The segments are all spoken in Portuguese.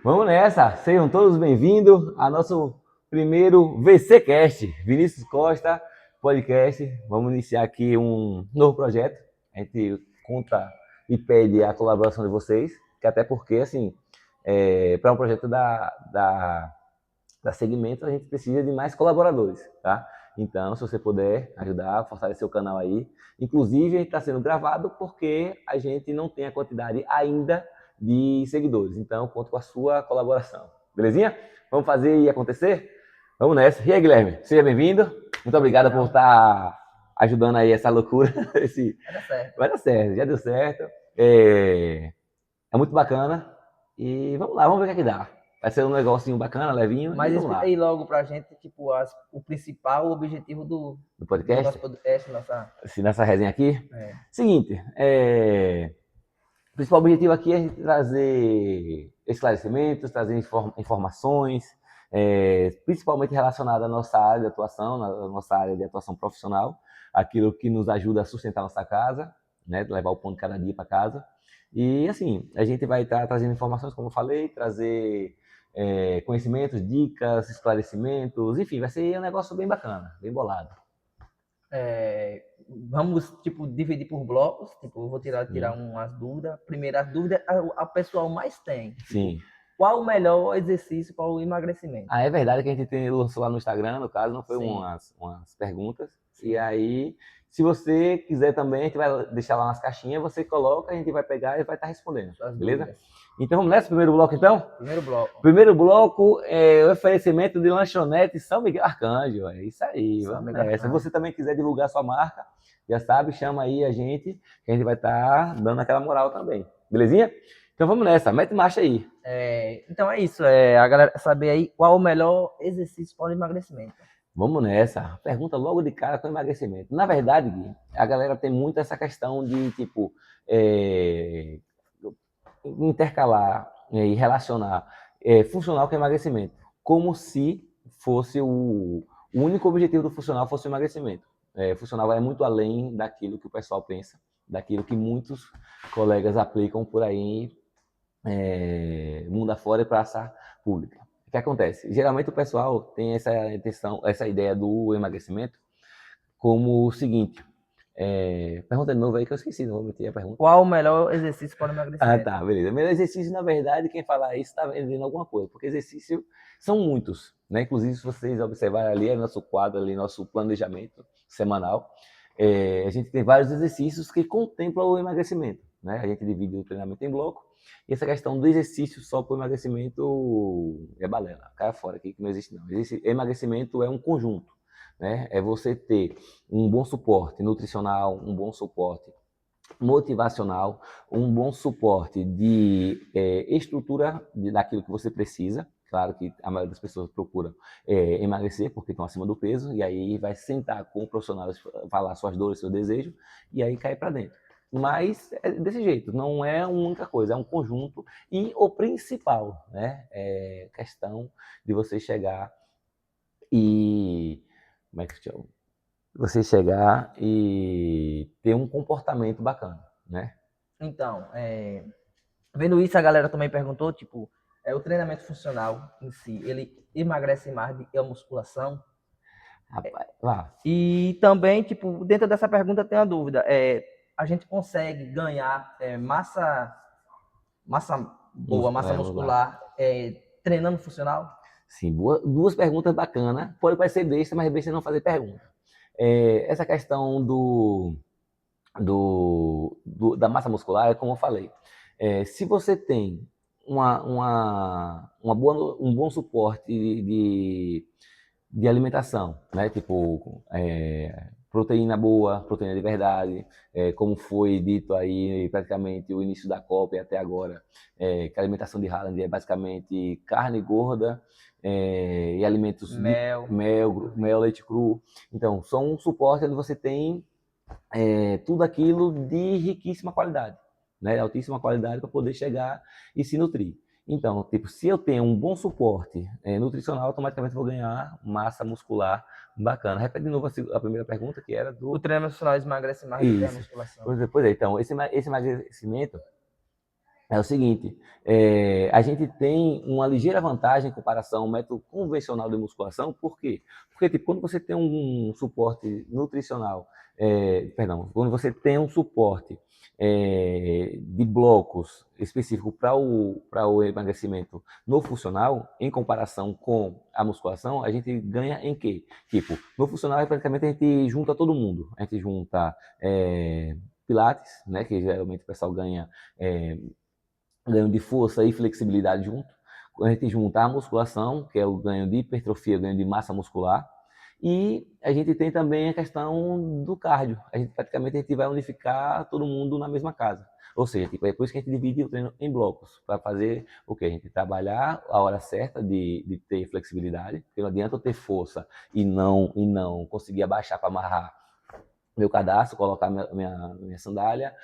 Vamos nessa, sejam todos bem-vindos ao nosso primeiro VCcast, Vinícius Costa Podcast. Vamos iniciar aqui um novo projeto. A gente conta e pede a colaboração de vocês, que até porque, assim, para um projeto da Segmento, a gente precisa de mais colaboradores, tá? Então, se você puder ajudar, fortalecer o canal aí. Inclusive, a gente está sendo gravado porque a gente não tem a quantidade ainda de seguidores. Então, conto com a sua colaboração. Belezinha? Vamos fazer e acontecer? Vamos nessa. E aí, Guilherme? Seja bem-vindo. Muito obrigado por estar ajudando aí essa loucura. Vai dar certo. Vai dar certo, já deu certo. É muito bacana. E vamos lá, vamos ver o que é que dá. Vai ser um negocinho bacana, levinho, e Mas vamos explica lá. aí logo pra gente, tipo, o principal objetivo No do podcast, nosso podcast, nossa. assim, nessa resenha aqui. É. Seguinte, o principal objetivo aqui é a gente trazer esclarecimentos, trazer informações, principalmente relacionadas à nossa área de atuação, na nossa área de atuação profissional, aquilo que nos ajuda a sustentar nossa casa, né, levar o pão de cada dia para casa. E assim, a gente vai estar trazendo informações, como eu falei, trazer conhecimentos, dicas, esclarecimentos, enfim, vai ser um negócio bem bacana, bem bolado. Vamos, tipo, dividir por blocos. Tipo, eu vou tirar Sim, umas dúvidas. Primeiro, as dúvidas a pessoal mais tem. Tipo, sim. qual o melhor exercício para o emagrecimento? Ah, é verdade que a gente lançou lá no Instagram, no caso, não foi Sim, umas perguntas. E sim. aí, se você quiser também, a gente vai deixar lá nas caixinhas, você coloca, a gente vai pegar e vai estar respondendo, Suas beleza? dúvidas. Então vamos nessa, primeiro bloco então? Primeiro bloco. Primeiro bloco é o oferecimento de lanchonete São Miguel Arcanjo. É isso aí, Só vamos mega nessa. Se arcanjo. você também quiser divulgar sua marca, já sabe, chama aí a gente, que a gente vai estar dando aquela moral também. Belezinha? Então vamos nessa, mete marcha aí. Então é isso. A galera saber aí qual o melhor exercício para o emagrecimento. Vamos nessa. Pergunta logo de cara com emagrecimento. Na verdade, Gui, a galera tem muito essa questão de, tipo, é, intercalar e relacionar funcional com emagrecimento. Como se fosse o único objetivo do funcional fosse o emagrecimento. Funcional vai muito além daquilo que o pessoal pensa, daquilo que muitos colegas aplicam por aí, mundo afora e praça pública. O que acontece? Geralmente o pessoal tem essa intenção, essa ideia do emagrecimento como o seguinte. Pergunta de novo aí que eu esqueci, não vou meter a pergunta. Qual o melhor exercício para o Ah, emagrecimento? tá, beleza. Mas exercício, na verdade, quem fala isso está vendendo alguma coisa, porque exercício são muitos, né? Inclusive, se vocês observarem ali, é nosso quadro ali, nosso planejamento semanal, a gente tem vários exercícios que contemplam o emagrecimento, né? A gente divide o treinamento em bloco, e essa questão do exercício só para o emagrecimento é balela, cai fora aqui que não existe não. Emagrecimento é um conjunto, né? É você ter um bom suporte nutricional, um bom suporte motivacional, um bom suporte de estrutura daquilo que você precisa. Claro que a maioria das pessoas procura emagrecer porque estão acima do peso, e aí vai sentar com o profissional, falar suas dores, seus desejos, e aí cai para dentro. Mas é desse jeito, não é uma única coisa, é um conjunto. E o principal, né, é questão de você chegar e. Como é que chama? Você chegar e ter um comportamento bacana, né? Então, vendo isso, a galera também perguntou, tipo, o treinamento funcional em si, ele emagrece mais do que a musculação? Rapaz, lá. E também, tipo, dentro dessa pergunta tem a dúvida, a gente consegue ganhar massa boa, massa Lá. muscular, treinando funcional? Sim, duas perguntas bacanas. Pode parecer besta, mas besta é não fazer pergunta. Essa questão da massa muscular, é como eu falei. Se você tem um bom suporte de alimentação, né? Tipo, proteína boa, proteína de verdade, como foi dito aí praticamente o início da Copa e até agora, que a alimentação de Haaland é basicamente carne gorda e alimentos de Mel, mel, leite cru. Então, são um suporte onde você tem tudo aquilo de riquíssima qualidade, né? Altíssima qualidade para poder chegar e se nutrir. Então, tipo, se eu tenho um bom suporte nutricional, automaticamente vou ganhar massa muscular bacana. Repete de novo a primeira pergunta, que era o do... treinamento funcional emagrece mais do que a Isso. musculação. Pois é, então, esse emagrecimento, é o seguinte, a gente tem uma ligeira vantagem em comparação ao método convencional de musculação, por quê? Porque, tipo, quando você tem um suporte nutricional, perdão, quando você tem um suporte de blocos específico para o emagrecimento no funcional, em comparação com a musculação, a gente ganha em quê? Tipo, no funcional, praticamente a gente junta todo mundo. A gente junta pilates, né, que geralmente o pessoal ganho de força e flexibilidade junto. A gente junta a musculação, que é o ganho de hipertrofia, ganho de massa muscular, e a gente tem também a questão do cardio. Praticamente a gente vai unificar todo mundo na mesma casa. Ou seja, tipo, é por isso que a gente divide o treino em blocos, para fazer o que? A gente trabalhar a hora certa de ter flexibilidade, porque não adianta eu ter força e não conseguir abaixar para amarrar meu cadastro, colocar minha sandália,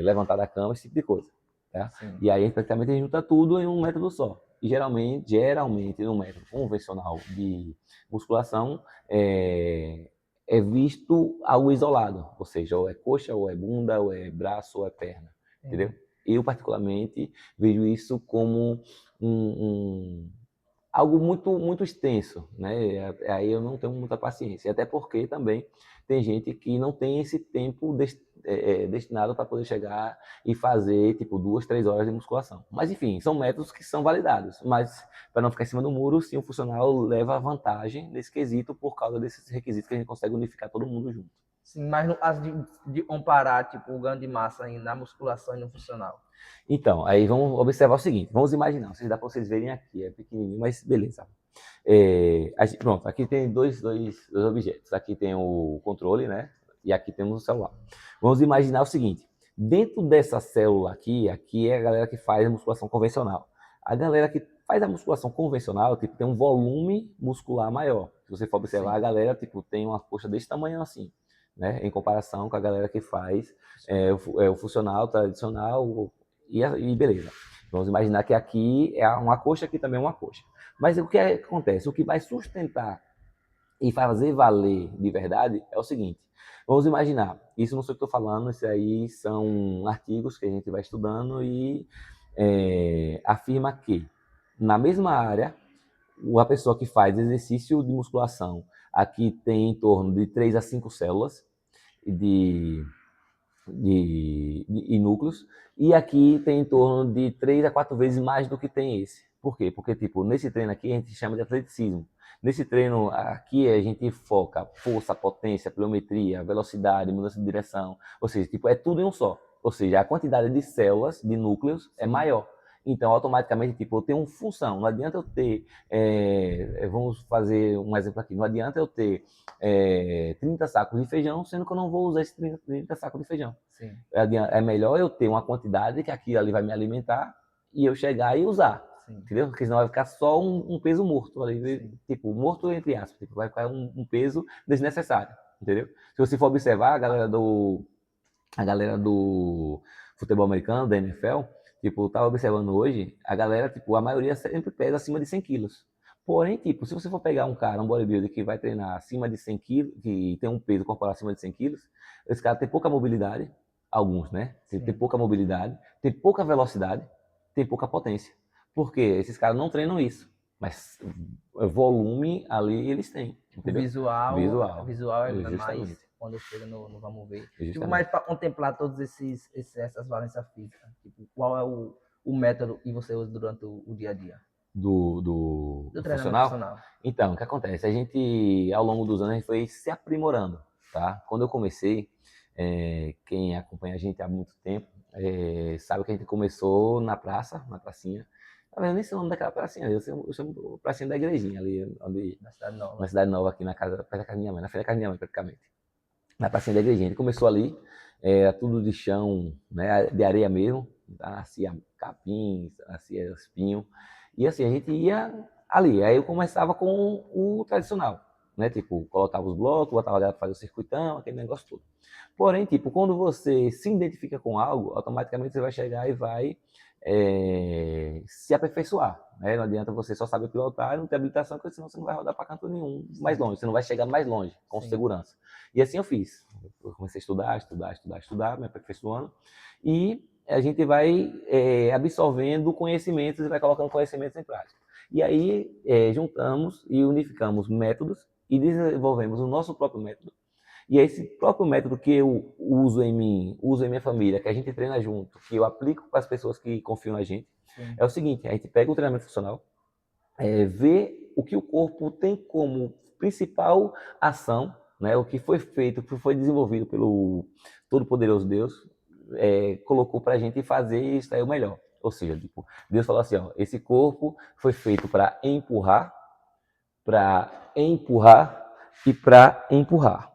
levantar da cama, esse tipo de coisa. Tá? E aí, praticamente, a gente junta tudo em um método só. E geralmente no método convencional de musculação, é visto algo isolado. Ou seja, ou é coxa, ou é bunda, ou é braço, ou é perna. Entendeu? Eu, particularmente, vejo isso como algo muito extenso, né? Aí eu não tenho muita paciência. Até porque também tem gente que não tem esse tempo destinado para poder chegar e fazer tipo 2, 3 horas de musculação. Mas enfim, são métodos que são validados. Mas para não ficar em cima do muro, sim, o funcional leva vantagem nesse quesito por causa desses requisitos que a gente consegue unificar todo mundo junto. Sim, mas as de comparar tipo o ganho de massa na musculação e no funcional. Então, aí vamos observar o seguinte, vamos imaginar, não sei se dá para vocês verem aqui, é pequenininho, mas beleza. Pronto, aqui tem dois objetos, aqui tem o controle, né, e aqui temos o celular. Vamos imaginar o seguinte, dentro dessa célula aqui é a galera que faz a musculação convencional. A galera que faz a musculação convencional, tipo, tem um volume muscular maior. Se você for observar, sim, a galera, tipo, tem uma coxa desse tamanho assim, né, em comparação com a galera que faz o funcional tradicional, e beleza. Vamos imaginar que aqui é uma coxa, aqui também é uma coxa. Mas o que acontece? O que vai sustentar e fazer valer de verdade é o seguinte. Vamos imaginar, isso não sei o que estou falando, isso aí são artigos que a gente vai estudando e afirma que na mesma área, a pessoa que faz exercício de musculação aqui tem em torno de 3 a 5 células e núcleos, e aqui tem em torno de 3 a 4 vezes mais do que tem esse. Por quê? Porque, tipo, nesse treino aqui a gente chama de atleticismo. Nesse treino aqui a gente foca força, potência, pliometria, velocidade, mudança de direção, ou seja, tipo, é tudo em um só. Ou seja, a quantidade de células, de núcleos, é maior. Então, automaticamente, tipo, eu tenho uma função. Não adianta eu ter, vamos fazer um exemplo aqui, não adianta eu ter 30 sacos de feijão, sendo que eu não vou usar esses 30 sacos de feijão. Sim. É melhor eu ter uma quantidade que aquilo ali vai me alimentar e eu chegar e usar. Sim. Entendeu? Porque senão vai ficar só um peso morto ali. Sim. Tipo, morto entre aspas. Tipo, vai ficar um peso desnecessário. Entendeu? Se você for observar, a galera do futebol americano, da NFL, tipo, eu tava observando hoje, a galera, tipo, a maioria sempre pesa acima de 100 quilos. Porém, tipo, se você for pegar um cara, um bodybuilder que vai treinar acima de 100 quilos, que tem um peso corporal acima de 100 quilos, esse cara tem pouca mobilidade, alguns, né? Tem pouca mobilidade, tem pouca velocidade, tem pouca potência. Por quê? Esses caras não treinam isso. Mas volume ali eles têm. Tipo, visual é mais quando chega no vamos ver. Justamente. Tipo, mais para contemplar todas essas valências físicas. Tipo, qual é o método que você usa durante o dia a dia? Do treinamento funcional? Então, o que acontece? A gente, ao longo dos anos, a gente foi se aprimorando, tá? Quando eu comecei, quem acompanha a gente há muito tempo, sabe que a gente começou na pracinha. Eu nem sei o nome daquela pracinha, eu chamo pracinha da igrejinha ali, na Cidade Nova, aqui na casa, perto da casa da minha mãe, na frente da casa da minha mãe, praticamente. Na pracinha da igrejinha. A gente começou ali, era tudo de chão, né, de areia mesmo, nascia capim, nascia espinho, e assim, a gente ia ali. Aí eu começava com o tradicional, né, tipo, colocava os blocos, botava a galera para fazer o circuitão, aquele negócio todo. Porém, tipo, quando você se identifica com algo, automaticamente você vai chegar e vai se aperfeiçoar, né? Não adianta você só saber pilotar e não ter habilitação, porque senão você não vai rodar para canto nenhum mais longe, você não vai chegar mais longe com segurança. E assim eu fiz. Eu comecei a estudar, me aperfeiçoando, e a gente vai absorvendo conhecimentos e vai colocando conhecimentos em prática. E aí juntamos e unificamos métodos e desenvolvemos o nosso próprio método. E é esse próprio método que eu uso em mim, uso em minha família, que a gente treina junto, que eu aplico para as pessoas que confiam na gente, Sim. é o seguinte: a gente pega o treinamento funcional, vê o que o corpo tem como principal ação, né, o que foi feito, o que foi desenvolvido pelo Todo-Poderoso Deus, colocou para a gente fazer e extrair o melhor. Ou seja, tipo, Deus falou assim: ó, esse corpo foi feito para empurrar e para empurrar,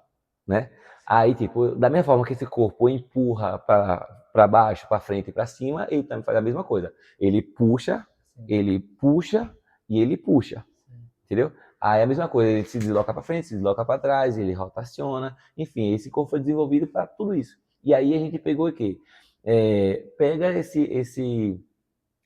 né? Aí, tipo, da mesma forma que esse corpo empurra para baixo, para frente e para cima, ele também faz a mesma coisa. Ele puxa, Sim. ele puxa e ele puxa, entendeu? Aí a mesma coisa, ele se desloca para frente, se desloca para trás, ele rotaciona, enfim, esse corpo foi desenvolvido para tudo isso. E aí a gente pegou o quê? Pega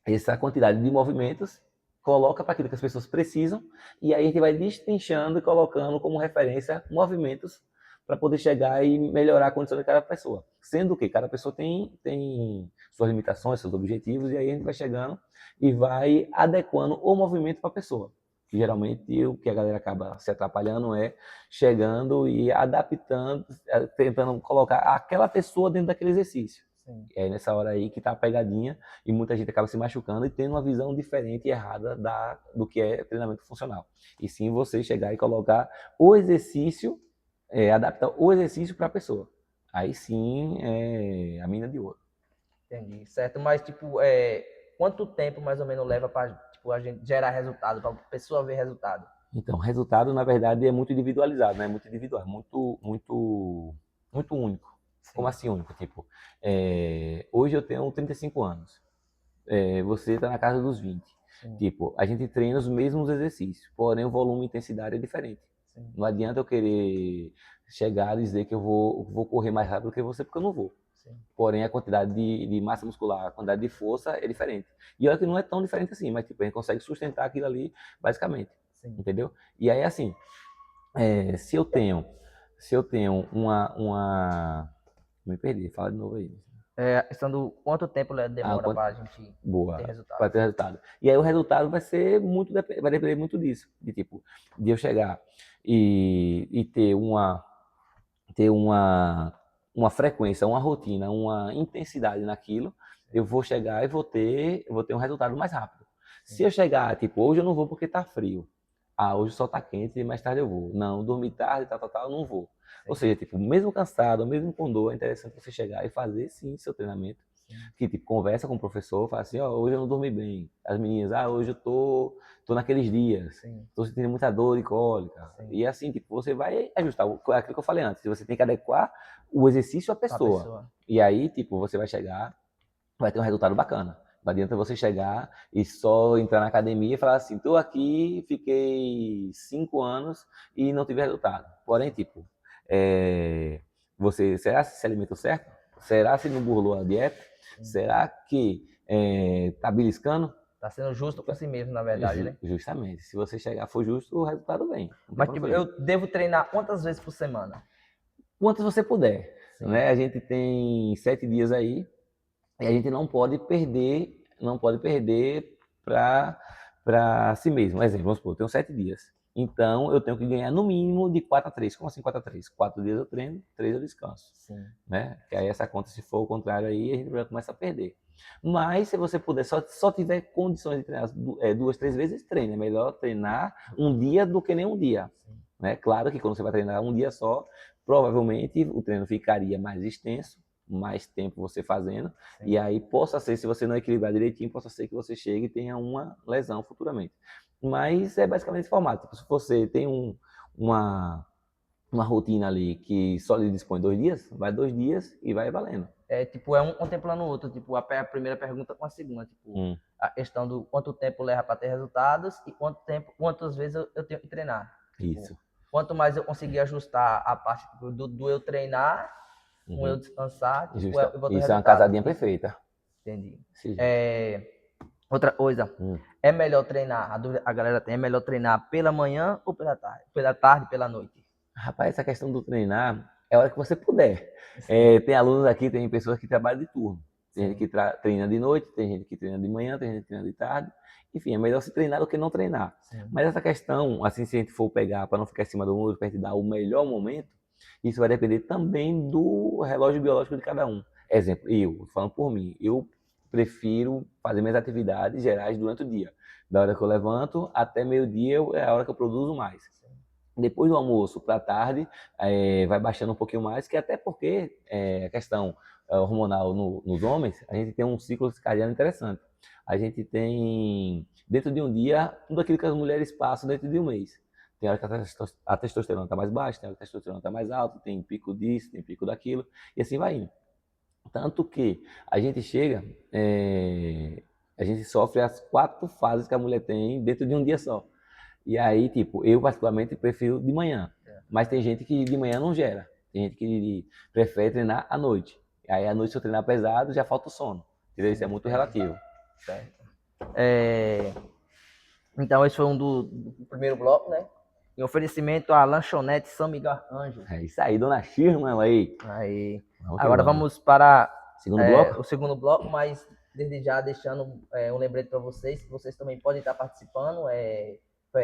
essa quantidade de movimentos, coloca para aquilo que as pessoas precisam, e aí a gente vai destrinchando e colocando como referência movimentos para poder chegar e melhorar a condição de cada pessoa. Sendo que cada pessoa tem suas limitações, seus objetivos, e aí a gente vai chegando e vai adequando o movimento para a pessoa. Que geralmente o que a galera acaba se atrapalhando é chegando e adaptando, tentando colocar aquela pessoa dentro daquele exercício. Sim. É nessa hora aí que tá a pegadinha e muita gente acaba se machucando e tendo uma visão diferente e errada do que é treinamento funcional. E sim você chegar e colocar o exercício, adaptar o exercício para a pessoa. Aí sim é a mina de ouro. Entendi, certo? Mas, tipo, quanto tempo mais ou menos leva para tipo, a gente gerar resultado, para a pessoa ver resultado? Então, o resultado, na verdade, é muito individualizado, né? Muito individual, muito único. Sim. Como assim único? Tipo, hoje eu tenho 35 anos. Você está na casa dos 20. Sim. Tipo, a gente treina os mesmos exercícios, porém o volume e intensidade é diferente. Sim. Não adianta eu querer chegar e dizer que eu vou correr mais rápido que você, porque eu não vou. Sim. Porém, a quantidade de massa muscular, a quantidade de força é diferente. E olha que não é tão diferente assim, mas tipo, a gente consegue sustentar aquilo ali, basicamente. Sim. Entendeu? E aí, assim, se eu tenho uma... Me perdi, fala de novo aí. Questão do quanto tempo demora para a gente ter resultado. Para ter resultado. E aí o resultado vai depender muito disso, de eu chegar e ter uma frequência, uma rotina, uma intensidade naquilo. Eu vou chegar e vou ter um resultado mais rápido. Se eu chegar, tipo, hoje eu não vou porque tá frio. Hoje o sol tá quente e mais tarde eu vou. Não, dormir tarde, tal, eu não vou. Ou seja, tipo, mesmo cansado, mesmo com dor, é interessante você chegar e fazer sim seu treinamento. Que tipo, conversa com o professor, fala assim: ó, hoje eu não dormi bem. As meninas: hoje eu tô naqueles dias. Sim. Tô sentindo muita dor e cólica. Sim. E assim, tipo, você vai ajustar aquilo que eu falei antes, você tem que adequar o exercício à pessoa. E aí, tipo, você vai chegar, vai ter um resultado bacana. Não adianta você chegar e só entrar na academia e falar assim: tô aqui, fiquei 5 anos e não tive resultado. Porém, tipo, será que se alimentou certo? Será que não burlou a dieta? Será que tá beliscando? Tá sendo justo com si mesmo, na verdade, né? Justamente. Se você chegar for justo, o resultado vem. Mas tipo, eu devo treinar quantas vezes por semana? Quantas você puder. Né? A gente tem 7 dias aí e a gente não pode perder para si mesmo. Exemplo, vamos supor, eu tenho 7 dias. Então, eu tenho que ganhar no mínimo de 4 a 3. Como assim 4 a 3? 4 dias eu treino, 3 eu descanso. Sim. Né? Que aí essa conta, se for o contrário, aí a gente já começa a perder. Mas, se você puder, só tiver condições de treinar 2, 3 vezes, treine. É melhor treinar um dia do que nem um dia. Né? Claro que quando você vai treinar um dia só, provavelmente o treino ficaria mais extenso, mais tempo você fazendo, sim, e aí possa ser, se você não equilibrar direitinho, possa ser que você chegue e tenha uma lesão futuramente. Mas é basicamente esse formato. Tipo, se você tem uma rotina ali que só lhe dispõe 2 dias, vai 2 dias e vai valendo. Tipo, um contemplando o outro, tipo, a primeira pergunta com a segunda, tipo, a questão do quanto tempo leva para ter resultados e quantas vezes eu tenho que treinar. Isso. Tipo, quanto mais eu conseguir ajustar a parte do eu treinar, com eu descansar, tipo, eu vou ter isso é uma casadinha perfeita. Entendi. Outra coisa, é melhor treinar, a galera tem, é melhor treinar pela manhã ou pela tarde? Pela tarde, pela noite? Rapaz, essa questão do treinar é a hora que você puder. Tem alunos aqui, tem pessoas que trabalham de turno. Tem gente que treina de noite, tem gente que treina de manhã, tem gente que treina de tarde. Enfim, é melhor se treinar do que não treinar. Sim. Mas essa questão, assim, se a gente for pegar para não ficar em cima do muro, para a gente dar o melhor momento, isso vai depender também do relógio biológico de cada um. Exemplo, eu, falando por mim, eu prefiro fazer minhas atividades gerais durante o dia. Da hora que eu levanto até meio-dia é a hora que eu produzo mais. Depois do almoço para a tarde, vai baixando um pouquinho mais, que até porque a questão hormonal nos homens, a gente tem um ciclo circadiano interessante. A gente tem, dentro de um dia, tudo aquilo que as mulheres passam dentro de um mês. Tem hora que a testosterona está mais baixa, tem hora que a testosterona está mais alta, tem pico disso, tem pico daquilo, e assim vai indo. Tanto que a gente chega, a gente sofre as 4 fases que a mulher tem dentro de um dia só. E aí, tipo, eu particularmente prefiro de manhã. Mas tem gente que de manhã não gera. Tem gente que prefere treinar à noite. Aí à noite, se eu treinar pesado, já falta o sono. Entendeu? Isso é muito relativo. Certo. Então, esse foi do primeiro bloco, né? Em oferecimento à lanchonete São Miguel Arcanjo. É isso aí, dona Shirman, aí. Aí. Agora vamos para segundo bloco? O segundo bloco, mas desde já deixando um lembrete para vocês, que vocês também podem estar participando,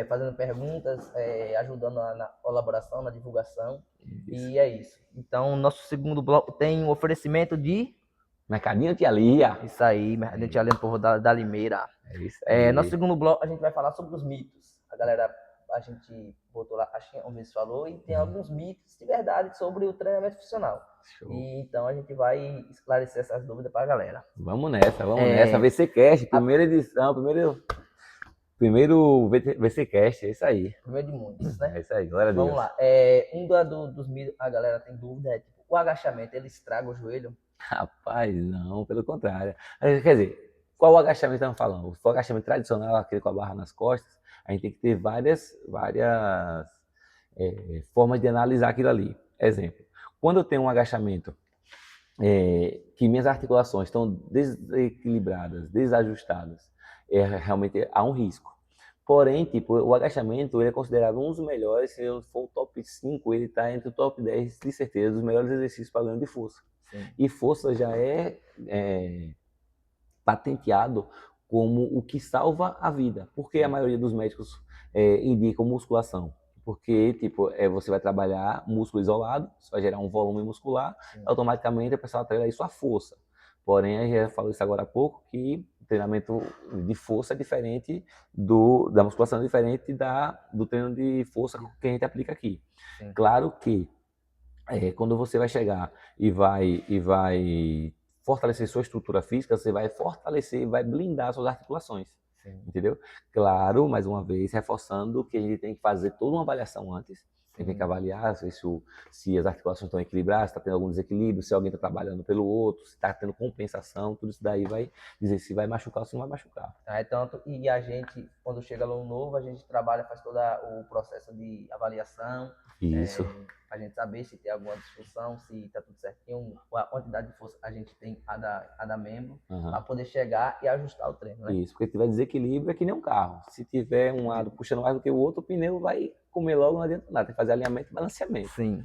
fazendo perguntas, ajudando na colaboração, na divulgação. Isso. E é isso. Então, nosso segundo bloco tem um oferecimento de Mercadinho Tia Lia. Isso aí, Mercadinho Tia Lia no povo da Limeira. É isso aí. Nosso segundo bloco, a gente vai falar sobre os mitos. A gente botou lá, acho que o Miss falou, e tem alguns mitos de verdade sobre o treinamento funcional. Show. E então a gente vai esclarecer essas dúvidas para a galera. Vamos nessa. VCcast, primeira edição, primeiro VCcast, é isso aí. Primeiro de muitos, né? É isso aí, glória a Deus. Vamos lá. Dos mitos, a galera tem dúvida, é tipo, o agachamento, ele estraga o joelho? Rapaz, não, pelo contrário. Quer dizer, qual o agachamento estamos falando? O agachamento tradicional, aquele com a barra nas costas, a gente tem que ter várias formas de analisar aquilo ali. Exemplo, quando eu tenho um agachamento que minhas articulações estão desequilibradas, desajustadas, realmente há um risco. Porém, tipo, o agachamento ele é considerado um dos melhores, se ele for o top 5, ele está entre o top 10, de certeza, dos melhores exercícios para ganho de força. Sim. E força já é patenteado como o que salva a vida. Porque a maioria dos médicos indicam musculação. Porque, tipo, você vai trabalhar músculo isolado, você vai gerar um volume muscular, automaticamente a pessoa atrela isso à força. Porém, a gente já falou isso agora há pouco, que treinamento de força é diferente da musculação, é diferente do treino de força que a gente aplica aqui. Sim. Claro que quando você vai chegar e vai fortalecer sua estrutura física, você vai fortalecer, vai blindar suas articulações. Sim. Entendeu? Claro, mais uma vez, reforçando que a gente tem que fazer toda uma avaliação antes. Tem que avaliar se as articulações estão equilibradas, se está tendo algum desequilíbrio, se alguém está trabalhando pelo outro, se está tendo compensação, tudo isso daí vai dizer se vai machucar ou se não vai machucar. E a gente, quando chega aluno novo, a gente trabalha, faz todo o processo de avaliação. Isso. A gente saber se tem alguma disfunção, se está tudo certinho, a quantidade de força a gente tem a da membro, para poder chegar e ajustar o treino, né? Isso, porque se tiver desequilíbrio é que nem um carro. Se tiver um lado puxando mais do que o outro, o pneu vai comer logo, não adianta nada. Tem que fazer alinhamento e balanceamento. Sim.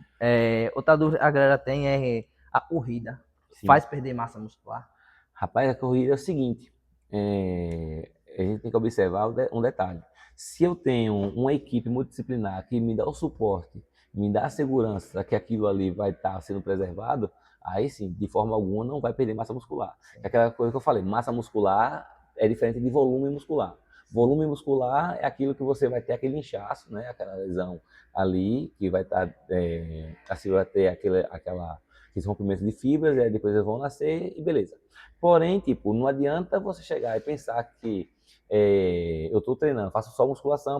Outra dúvida a galera tem é a corrida. Sim. Faz perder massa muscular? Rapaz, a corrida é o seguinte, a gente tem que observar um detalhe. Se eu tenho uma equipe multidisciplinar que me dá o suporte, me dá a segurança que aquilo ali vai estar sendo preservado, aí sim, de forma alguma, não vai perder massa muscular. É aquela coisa que eu falei, massa muscular é diferente de volume muscular. Volume muscular é aquilo que você vai ter aquele inchaço, né? Aquela lesão ali, que vai estar, assim vai ter aqueles rompimentos de fibras, e aí depois eles vão nascer e beleza. Porém, tipo, não adianta você chegar e pensar que eu estou treinando, faço só musculação,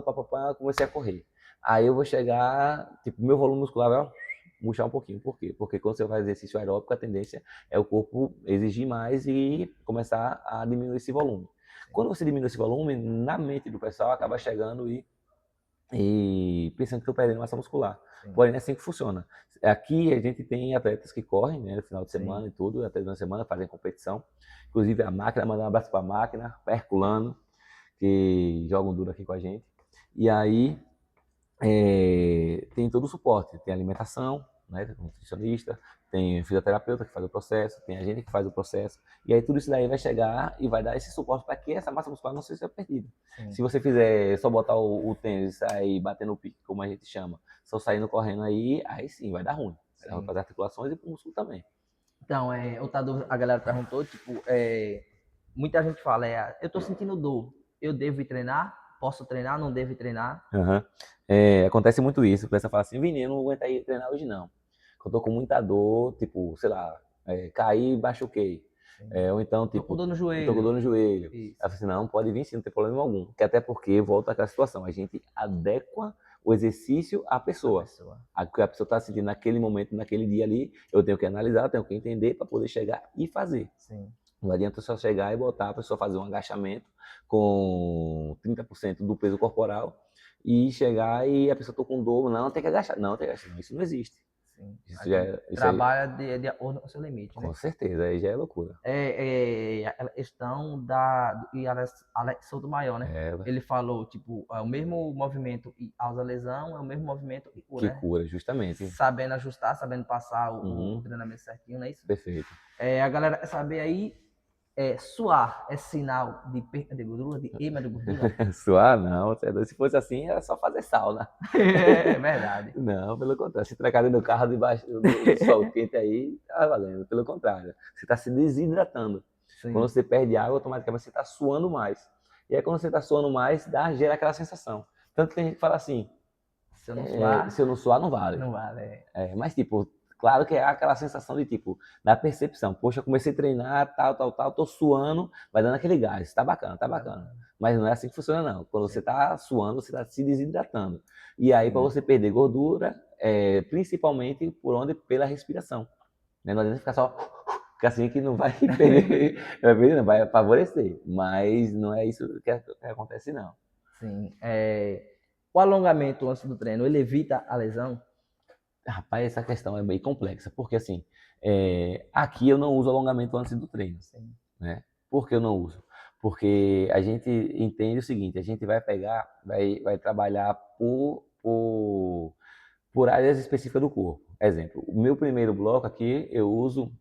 comecei a correr. Aí eu vou chegar, tipo, meu volume muscular vai murchar um pouquinho. Por quê? Porque quando você faz exercício aeróbico, a tendência é o corpo exigir mais e começar a diminuir esse volume. Quando você diminui esse volume, na mente do pessoal acaba chegando e pensando que estou perdendo massa muscular. Sim. Porém, não é assim que funciona. Aqui a gente tem atletas que correm, né, no final de semana. Sim. E tudo, até durante a semana fazem competição. Inclusive a máquina, mandar um abraço para a máquina, Herculano, que joga um duro aqui com a gente. E aí tem todo o suporte, tem alimentação, né? Tem um nutricionista, tem um fisioterapeuta que faz o processo, tem a gente que faz o processo. E aí tudo isso daí vai chegar e vai dar esse suporte para que essa massa muscular não seja perdida. Sim. Se você fizer só botar o tênis e sair batendo o pique, como a gente chama, só saindo correndo aí sim, vai dar ruim. Vai dar ruim para as articulações e para o músculo também. Então, outra dúvida, a galera perguntou, tipo, muita gente fala, eu tô sentindo dor, eu devo ir treinar? Posso treinar? Não devo ir treinar? Acontece muito isso, a pessoa fala assim, Vini, eu não vou aguentar ir treinar hoje não. Eu tô com muita dor, tipo, sei lá, caí e machuquei. Ou então, tipo, tô com dor no joelho. Tô com dor no joelho. Isso. Aí eu falei assim, não, pode vir sim, não tem problema algum. Que até porque volta àquela situação, a gente adequa o exercício à pessoa. A que a pessoa está sentindo naquele momento, naquele dia ali, eu tenho que analisar, tenho que entender para poder chegar e fazer. Sim. Não adianta só chegar e botar a pessoa fazer um agachamento com 30% do peso corporal e chegar e a pessoa tá com dor, não, tem que agachar. Não, tem que agachar. Isso não existe. Sim. Isso já é, isso trabalha de acordo com o seu limite, né? Com certeza, aí já é loucura. A questão e Alex Souto-Maior, né? Ele falou, tipo, o mesmo movimento e causa lesão, é o mesmo movimento que cura, que cura, justamente. Sabendo ajustar, sabendo passar o treinamento certinho, não é isso? Perfeito. A galera quer saber aí, suar é sinal de perda de gordura, de queima de gordura? Suar não, se fosse assim era só fazer sauna. É verdade. Não, pelo contrário, se trancar dentro do carro debaixo do sol quente aí, tá valendo, pelo contrário. Você está se desidratando. Sim. Quando você perde água, automaticamente você está suando mais. E aí quando você está suando mais, gera aquela sensação. Tanto que a gente fala assim, se eu não suar, não vale. Não vale. Mas tipo, claro que é aquela sensação de tipo, da percepção. Poxa, eu comecei a treinar, tal, tô suando, vai dando aquele gás. Tá bacana, tá bacana. Mas não é assim que funciona, não. Quando você tá suando, você tá se desidratando. E aí, para você perder gordura, principalmente por onde? Pela respiração. Não adianta ficar só assim que não vai perder, não vai favorecer. Mas não é isso que acontece, não. Sim. O alongamento antes do treino, ele evita a lesão? Rapaz, essa questão é bem complexa, porque assim, aqui eu não uso alongamento antes do treino, né? Por que eu não uso? Porque a gente entende o seguinte, a gente vai vai trabalhar por áreas específicas do corpo. Exemplo, o meu primeiro bloco aqui, eu uso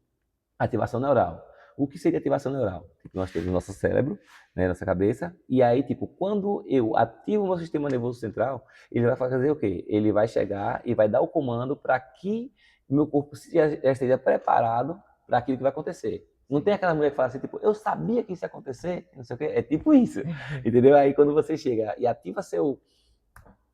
ativação neural. O que seria ativação neural? Nós temos o nosso cérebro, né, nossa cabeça, e aí, tipo, quando eu ativo o meu sistema nervoso central, ele vai fazer o quê? Ele vai chegar e vai dar o comando para que o meu corpo já esteja preparado para aquilo que vai acontecer. Não tem aquela mulher que fala assim, tipo, eu sabia que isso ia acontecer, não sei o quê. É tipo isso, entendeu? Aí quando você chega e ativa seu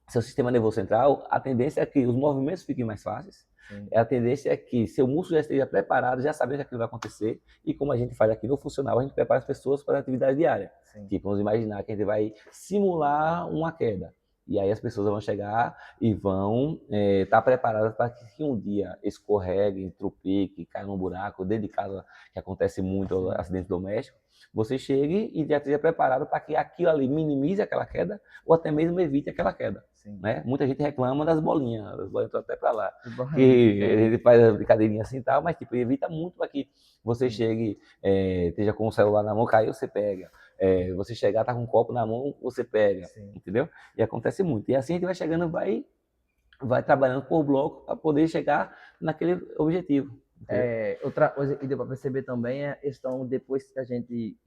sistema nervoso central, a tendência é que os movimentos fiquem mais fáceis. A tendência é que seu músculo já esteja preparado, já sabendo que aquilo vai acontecer. E como a gente faz aqui no funcional, a gente prepara as pessoas para a atividade diária. Tipo, vamos imaginar que a gente vai simular uma queda. E aí as pessoas vão chegar e vão estar preparadas para que um dia escorregue, tropique, caia num buraco, dentro de casa, que acontece muito acidente doméstico. Você chegue e já esteja preparado para que aquilo ali minimize aquela queda ou até mesmo evite aquela queda. Né? Muita gente reclama das bolinhas estão até para lá. Que a gente faz a brincadeirinha assim e tal, mas tipo, evita muito para que você chegue, esteja com o celular na mão, caiu, você pega. Você chegar, tá com um copo na mão, você pega. Entendeu? E acontece muito. E assim a gente vai chegando, vai trabalhando por bloco para poder chegar naquele objetivo. Outra coisa que deu para perceber também é a questão, depois que a gente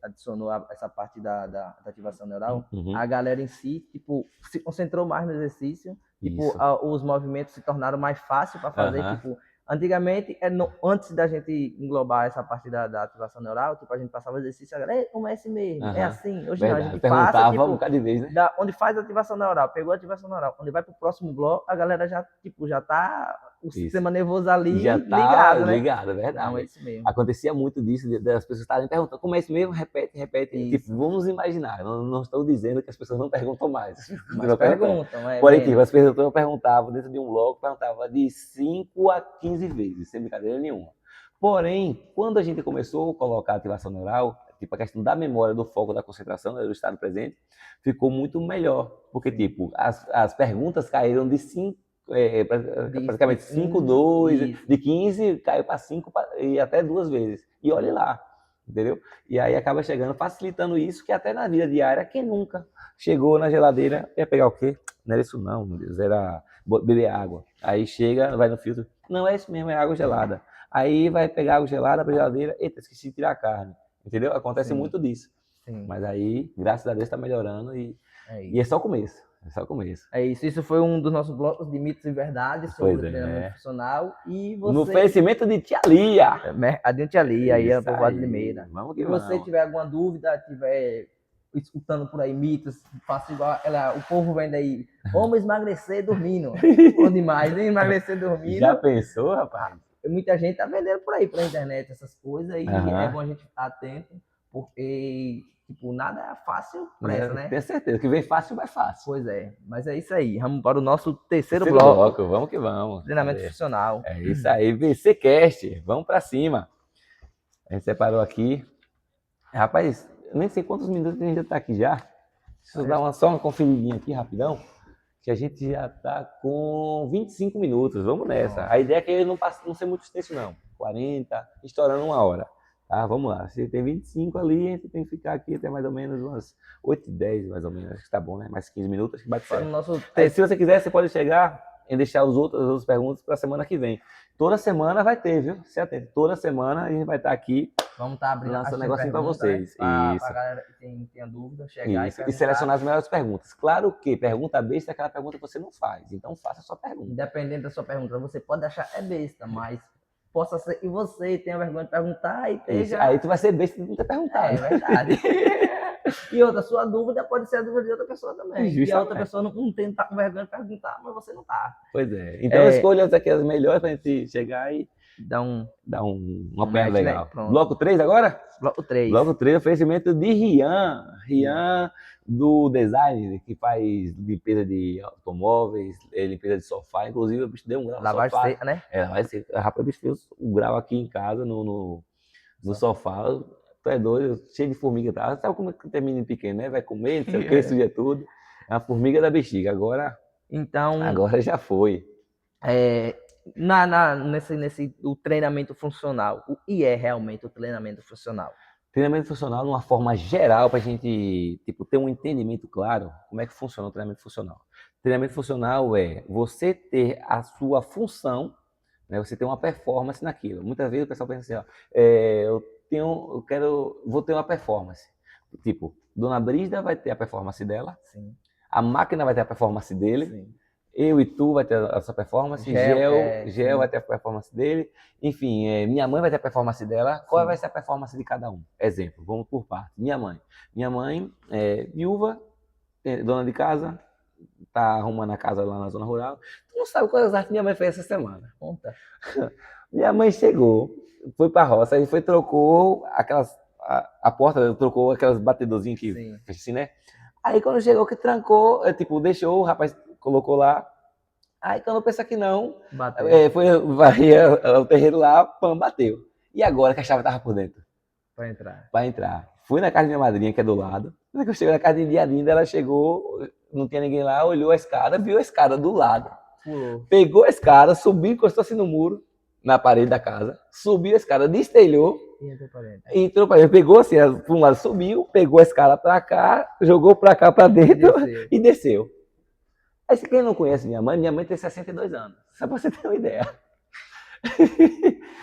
adicionou essa parte da ativação neural, a galera em si, tipo, se concentrou mais no exercício, tipo, os movimentos se tornaram mais fáceis para fazer, tipo, antigamente, antes da gente englobar essa parte da ativação neural, tipo, a gente passava o exercício, a galera, como é esse mesmo? É assim? Hoje não, a gente passa, tipo, um bocado de vez, né? onde faz a ativação neural, pegou a ativação neural, onde vai pro próximo bloco, a galera já, tipo, já tá o sistema nervoso ali já tá ligado, né? Ligado, é verdade. Não, é isso mesmo. Acontecia muito disso, das pessoas estarem perguntando, como é isso mesmo? Repete. Tipo, vamos imaginar, não estou dizendo que as pessoas não perguntam mais. Mas perguntam, Porém, tipo, as pessoas perguntavam, dentro de um bloco, perguntava de 5 a 15 vezes, sem brincadeira nenhuma. Porém, quando a gente começou a colocar a ativação neural, tipo, a questão da memória, do foco, da concentração, do estado presente, ficou muito melhor. Porque, tipo, as perguntas caíram de 5, praticamente 5, 2, de 15 caiu para 5 e até 2 vezes. E olhe lá, entendeu? E aí acaba chegando, facilitando isso, que até na vida diária, quem nunca chegou na geladeira, ia pegar o quê? Não era isso não, meu Deus, era beber água. Aí chega, vai no filtro, Não é isso mesmo, é água gelada. Aí vai pegar água gelada pra geladeira, eita, esqueci de tirar a carne. Entendeu? Acontece Sim. muito disso. Sim. Mas aí, graças a Deus, está melhorando e é só o começo. É só o começo. É isso. Isso foi um dos nossos blocos de mitos e verdades sobre o treinamento funcional. E você... No oferecimento de Tia Lia. A Tia Lia, aí, a Povoado de Limeira. Vamos que Se você tiver alguma dúvida, tiver escutando por aí mitos, faça igual o povo vendo aí, como emagrecer dormindo. Bom demais, nem emagrecer dormindo. Já pensou, rapaz? Muita gente tá vendendo por aí pela internet essas coisas e é bom a gente ficar atento, porque tipo, nada é fácil pressa, né? Tenho certeza que vem fácil, vai fácil. Pois é, mas é isso aí. Vamos para o nosso terceiro bloco. Vamos que vamos. Treinamento funcional. É isso aí, VCcast. Vamos para cima. A gente separou aqui. Rapaz, eu nem sei quantos minutos a gente já tá aqui já. Deixa eu dar só uma conferidinha aqui rapidão. Que a gente já tá com 25 minutos. Vamos nessa. A ideia é que ele não ser muito extenso, não. 40, estourando 1 hora. Tá, vamos lá. Se tem 25 ali, a gente tem que ficar aqui até mais ou menos umas 8h10, mais ou menos. Acho que tá bom, né? Mais 15 minutos, acho que bate certo. Se você quiser, você pode chegar e deixar as outras perguntas para a semana que vem. Toda semana vai ter, viu? Se atento. Toda semana a gente vai estar aqui. Vamos estar abrindo um negocinho para vocês. Né? Para a galera que tem dúvida, chegar e selecionar as melhores perguntas. Claro que pergunta besta é aquela pergunta que você não faz. Então faça a sua pergunta. Independente da sua pergunta, você pode achar besta, mas possa ser. E você tenha vergonha de perguntar e esteja. Aí tu vai ser besta de não ter perguntado. É verdade. E outra, sua dúvida pode ser a dúvida de outra pessoa também. E a outra pessoa não tem tá com vergonha de perguntar, mas você não tá. Pois é. Então escolha aqui as melhores pra gente chegar e dar um apanhado legal. Né? Bloco 3 agora? Bloco 3. Bloco 3, oferecimento de Rian. Rian do design, que faz limpeza de automóveis, limpeza de sofá. Inclusive, o bicho deu um grau no sofá. Lavagem seca, né? Lavagem seca. Rapaz, o bicho fez um grau aqui em casa, no sofá. Tu é doido, cheio de formiga, tá? Sabe como é que tem menino pequeno, né? Vai comer, não sei o que, suja tudo. É a formiga da bexiga. Agora já foi. Nesse o treinamento funcional, o que é realmente o treinamento funcional? Treinamento funcional, de uma forma geral, para a gente ter um entendimento claro como é que funciona o treinamento funcional. Treinamento funcional é você ter a sua função, né? Você ter uma performance naquilo. Muitas vezes o pessoal pensa assim, vou ter uma performance. Tipo, Dona Brígida vai ter a performance dela, sim. A máquina vai ter a performance dele, sim. Eu e tu vai ter a sua performance, Gel vai ter a performance dele, enfim, minha mãe vai ter a performance dela. Qual vai ser a performance de cada um? Exemplo, vamos por parte. Minha mãe é viúva, dona de casa, tá arrumando a casa lá na zona rural. Tu não sabe quantas artes minha mãe fez essa semana. Conta. Minha mãe chegou, foi pra roça, aí trocou a porta, trocou aquelas batedorzinhas que fez assim, né? Aí quando chegou que trancou, deixou, o rapaz colocou lá. Aí quando pensa que não, foi varrer o terreiro lá, bateu. E agora que a chave tava por dentro? Pra entrar. Fui na casa da minha madrinha, que é do lado. Quando eu cheguei na casa de minha linda, ela chegou, não tinha ninguém lá, olhou a escada, viu a escada do lado. Pegou a escada, subiu, encostou assim no muro, na parede da casa, subiu a escada, destelhou, entrou pra dentro, pegou assim, por um lado subiu, pegou a escada pra cá, jogou pra cá, pra dentro e desceu. Aí, se quem não conhece minha mãe tem 62 anos, só pra você ter uma ideia.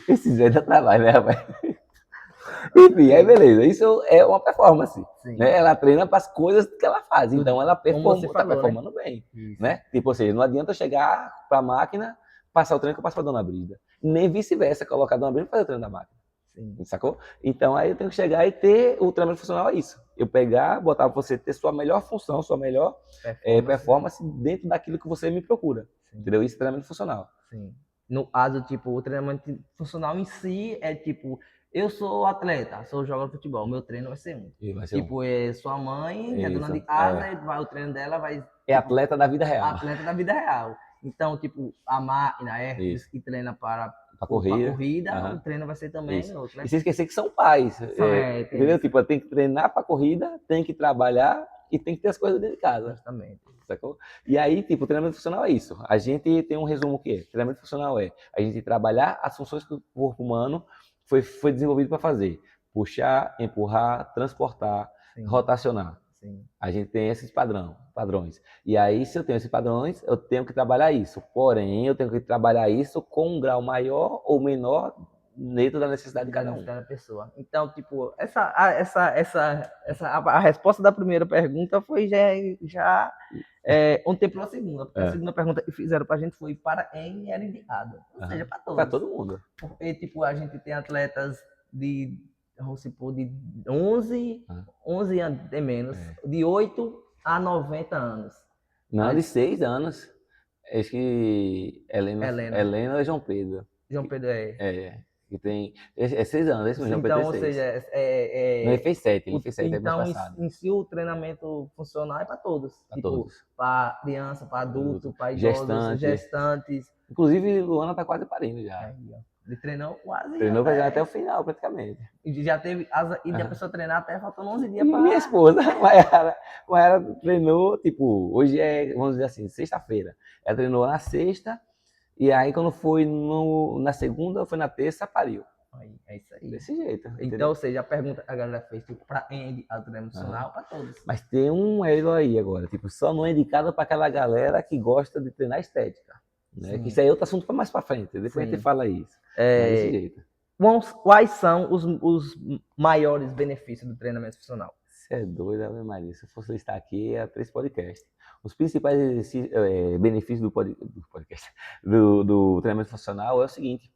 Esse Zé dá trabalho, né, rapaz? Enfim, aí beleza, isso é uma performance, né? Ela treina para as coisas que ela faz, então ela está performando bem, né? Tipo, ou seja, não adianta eu chegar para a máquina, passar o treino que eu passo para a Dona Brígida, nem vice-versa, colocar a Dona Brígida e fazer o treino da máquina. Sacou? Então aí eu tenho que chegar e ter o treinamento funcional, é isso. Eu pegar, botar para você ter sua melhor função, sua melhor performance dentro daquilo que você me procura. Entendeu? Isso é treinamento funcional. Sim. No caso, o treinamento funcional em si é eu sou atleta, sou jogador de futebol, meu treino vai ser sua mãe, que é dona de casa, o treino dela vai... É atleta da vida real. Atleta da vida real. Então, a máquina que treina para corrida, o treino vai ser também outro, né? E sem esquecer que são pais, entendeu? Tem que treinar para corrida, tem que trabalhar e tem que ter as coisas dentro de casa. Justamente. Sacou? E aí, o treinamento funcional é isso. A gente tem um resumo que treinamento funcional é a gente trabalhar as funções que o corpo humano foi desenvolvido para fazer. Puxar, empurrar, transportar, rotacionar. Sim. A gente tem esses padrões. E aí, se eu tenho esses padrões, eu tenho que trabalhar isso. Porém, eu tenho que trabalhar isso com um grau maior ou menor dentro da necessidade de cada um. Da pessoa. Então, tipo, a resposta da primeira pergunta foi já contemplou a segunda. Porque a segunda pergunta que fizeram pra gente foi para quem era indicado. Ou seja, para todos. Para todo mundo. Porque, tipo, a gente tem atletas de, vamos supor, de 11 anos, tem menos, de 8 a 90 anos. Não, de 6 anos. Acho que Helena ou João Pedro. João Pedro Que tem. É 6 anos, esse João Pedro então, ou tem 6. seja, Não, ele fez 7, ele fez 7 mês então, passado. em si, o treinamento funcional é para todos. Para tipo, todos. Para criança, para adulto, para idosos, gestantes. Inclusive, Luana tá quase parindo já. Ele treinou quase. Treinou até o final, praticamente. E já teve e a pessoa treinar até faltando 11 dias para. Minha esposa, Mayara treinou, tipo, hoje é, vamos dizer assim, sexta-feira. Ela treinou na sexta, e aí quando foi na segunda, foi na terça, pariu. É isso aí. Desse jeito. Então, entendeu? Ou seja, a pergunta a galera fez, tipo, para treinamento funcional, para todos. Mas tem um elo aí agora, tipo, só não é indicado para aquela galera que gosta de treinar estética. Né? Que isso aí é outro assunto para mais para frente. Depois a gente fala isso. Desse jeito. Quais são os maiores benefícios do treinamento funcional? Você é doido, Ave Maria. Se eu fosse estar aqui, é 3 podcasts. Os principais benefícios do podcast, do treinamento funcional é o seguinte: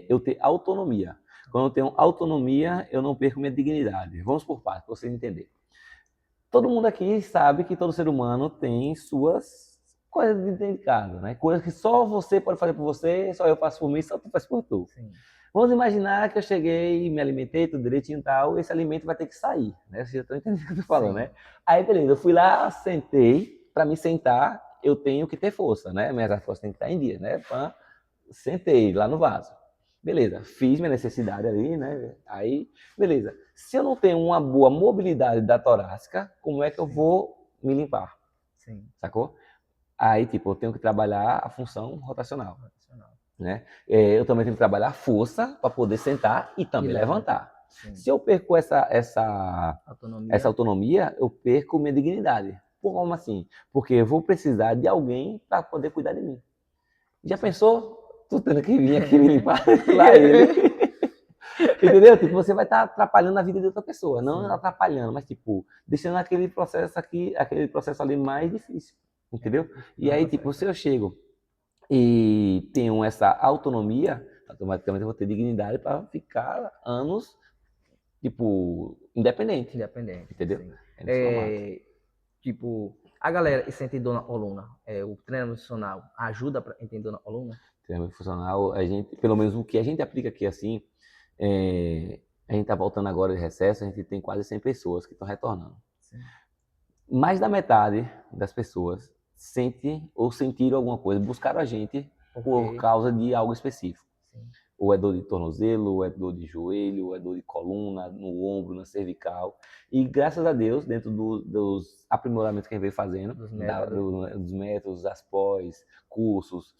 eu ter autonomia. Quando eu tenho autonomia, eu não perco minha dignidade. Vamos por partes, para vocês entenderem. Todo mundo aqui sabe que todo ser humano tem suas coisas de casa, né? Coisas que só você pode fazer por você, só eu faço por mim, só tu faz por tu. Sim. Vamos imaginar que eu cheguei, me alimentei, tudo direitinho e tal, esse alimento vai ter que sair, né? Vocês já estão entendendo o que eu tô falando, né? Aí, beleza, eu fui lá, sentei, para me sentar, eu tenho que ter força, né? Minhas forças têm que estar em dia, né? Sentei lá no vaso. Beleza, fiz minha necessidade ali, né? Aí, beleza. Se eu não tenho uma boa mobilidade da torácica, como é que eu vou me limpar? Sim. Sacou? Aí, tipo, eu tenho que trabalhar a função rotacional. Né? Eu também tenho que trabalhar a força para poder sentar e também levantar. Sim. Se eu perco essa autonomia, eu perco minha dignidade. Como assim? Porque eu vou precisar de alguém para poder cuidar de mim. Já pensou? Tu tendo que vir aqui me limpar lá ele. Entendeu? Tipo, você vai estar atrapalhando a vida de outra pessoa. Não atrapalhando, mas tipo, deixando aquele processo ali mais difícil. Entendeu? E aí, tipo, se eu chego e tenho essa autonomia, automaticamente eu vou ter dignidade para ficar anos, tipo, independente. Entendeu? Tipo, a galera sente dor na coluna, o treinamento funcional ajuda para entender dor na coluna? Treinamento funcional, a gente, pelo menos o que a gente aplica aqui assim, a gente está voltando agora de recesso, a gente tem quase 100 pessoas que estão retornando. Sim. Mais da metade das pessoas sentem ou sentiram alguma coisa, buscaram a gente por causa de algo específico. Sim. Ou é dor de tornozelo, ou é dor de joelho, ou é dor de coluna, no ombro, na cervical. E graças a Deus, dentro dos aprimoramentos que a gente veio fazendo, dos métodos, das pós, cursos,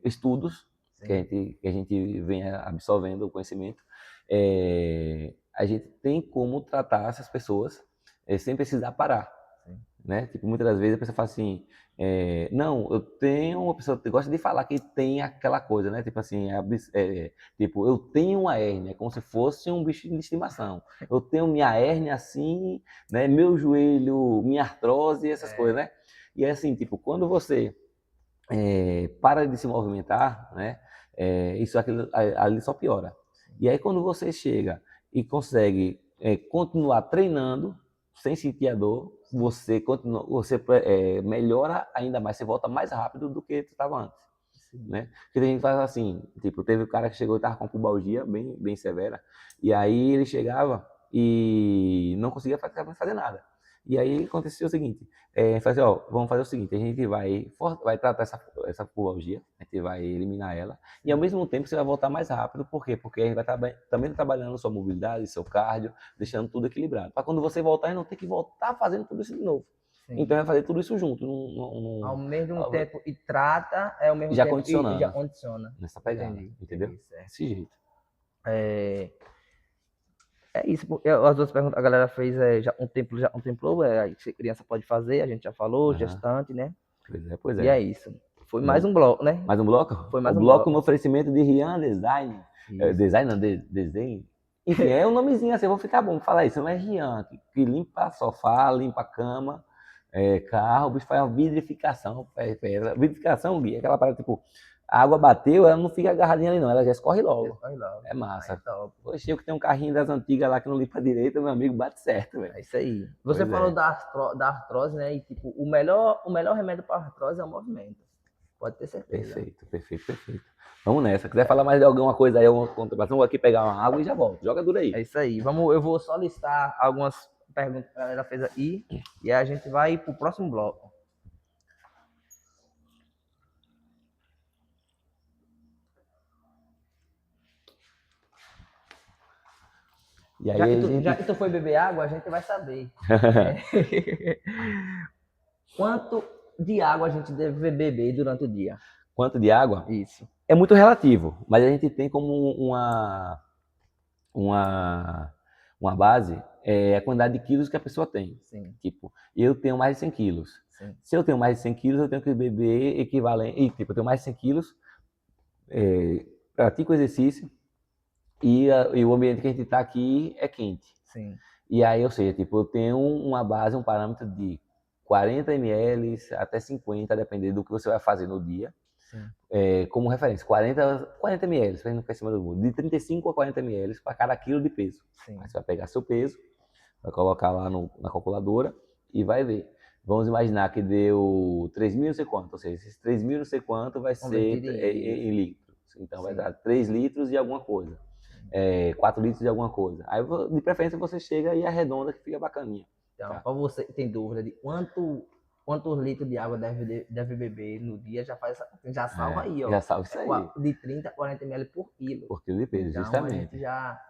estudos, que a gente vem absorvendo o conhecimento, a gente tem como tratar essas pessoas sem precisar parar. Né? Tipo, muitas das vezes a pessoa fala assim, não, eu tenho uma pessoa que gosta de falar que tem aquela coisa, né? Tipo assim, tipo, eu tenho uma hérnia, como se fosse um bicho de estimação. Eu tenho minha hérnia assim, né? Meu joelho, minha artrose, essas coisas, né? E é assim, tipo, quando você para de se movimentar, né? Isso ali só piora. E aí quando você chega e consegue continuar treinando sem sentir a dor, você continua, melhora ainda mais, você volta mais rápido do que você estava antes. Né? Porque a gente faz assim, tipo, teve um cara que chegou e estava com pubalgia bem, bem severa, e aí ele chegava e não conseguia fazer nada. E aí aconteceu o seguinte, vamos fazer o seguinte, a gente vai tratar essa pubalgia, a gente vai eliminar ela, e ao mesmo tempo você vai voltar mais rápido, por quê? Porque a gente vai também trabalhando sua mobilidade, seu cardio, deixando tudo equilibrado, para quando você voltar, a não ter que voltar fazendo tudo isso de novo. Sim. Então vai fazer tudo isso junto. Ao mesmo tempo e trata, ao mesmo já tempo condicionando. já condiciona. Nessa pegada, entendeu? Desse jeito. É isso, as duas perguntas, a galera fez já um templo, já contemplou, aí se criança pode fazer, a gente já falou, Aham. gestante, né? Pois é, pois E é é. isso. Foi mais Vamos. um bloco, né? Mais um bloco? Foi O mais um bloco no bloco. oferecimento de Rian Design. Isso. Design não, desenho. Enfim, é um nomezinho assim, eu vou ficar bom falar isso, não é Rian, que limpa sofá, limpa cama, carro, o bicho faz uma vidrificação. Vidrificação, Gui, é aquela parada tipo, a água bateu, ela não fica agarradinha ali não, ela já escorre logo. Olha lá. É Aí, massa. top. Poxa, eu que tenho um carrinho das antigas lá que não limpa direito, meu amigo, bate certo, velho. É isso aí. Você Pois falou é. da artrose, né? E tipo, o melhor remédio para artrose é o movimento. Pode ter certeza. Perfeito, perfeito, perfeito. Vamos nessa. Quiser falar mais de alguma coisa aí, alguma contribuição, vou aqui pegar uma água e já volto. Joga duro É aí. isso aí. Eu vou só listar algumas perguntas que a galera fez aí e aí a gente vai pro próximo bloco. E Já aí que a tu, já gente. que tu foi beber água, a gente vai saber. É. Quanto de água a gente deve beber durante o dia? Quanto de água? Isso. É muito relativo, mas a gente tem como uma, uma base a quantidade de quilos que a pessoa tem. Sim, Tipo, eu tenho mais de 100 quilos. sim. Se eu tenho mais de 100 quilos, eu tenho que beber equivalente. E, tipo, eu tenho mais de 100 quilos, pratico exercício e o ambiente que a gente está aqui é quente. Sim. E aí, ou seja, tipo, eu tenho uma base, um parâmetro de 40 ml até 50, dependendo do que você vai fazer no dia. Sim. Como referência, 40 ml, para não ficar em cima do mundo, de 35 a 40 ml para cada quilo de peso. Sim. Aí você vai pegar seu peso, vai colocar lá na calculadora e vai ver. Vamos imaginar que deu 3 mil não sei quanto, ou seja, esses 3 mil não sei quanto vai ser Convertido em em litros. Então vai sim. dar 3 litros de alguma coisa, 4 litros de alguma coisa. Aí de preferência você chega e arredonda que fica bacaninha. Então, Tá? para você que tem dúvida de quantos litros de água deve beber no dia, já salva aí, ó. Já salve isso aí, De 30 a 40 ml por quilo. por quilo de peso, Então, a justamente. gente já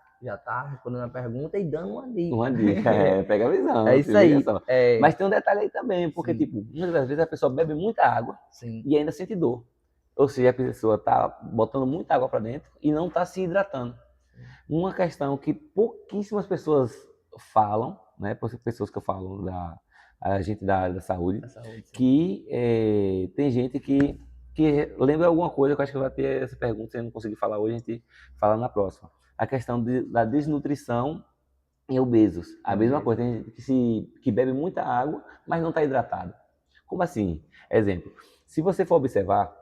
tá respondendo a pergunta e dando uma dica. Uma dica, pega a É visão, se isso liga aí. só. Mas tem um detalhe aí também, porque, Sim, tipo, muitas das vezes a pessoa bebe muita água sim, e ainda sente dor. Ou seja, a pessoa tá botando muita água para dentro e não tá se hidratando. Uma questão que pouquíssimas pessoas falam, né, pessoas que eu falo a gente da área da saúde, a saúde, sim. que tem gente que lembra alguma coisa, que eu acho que vai ter essa pergunta, se eu não conseguir falar hoje, a gente fala na próxima. A questão da desnutrição em obesos. A mesma coisa, tem gente que bebe muita água, mas não está hidratado. Como assim? Exemplo, se você for observar,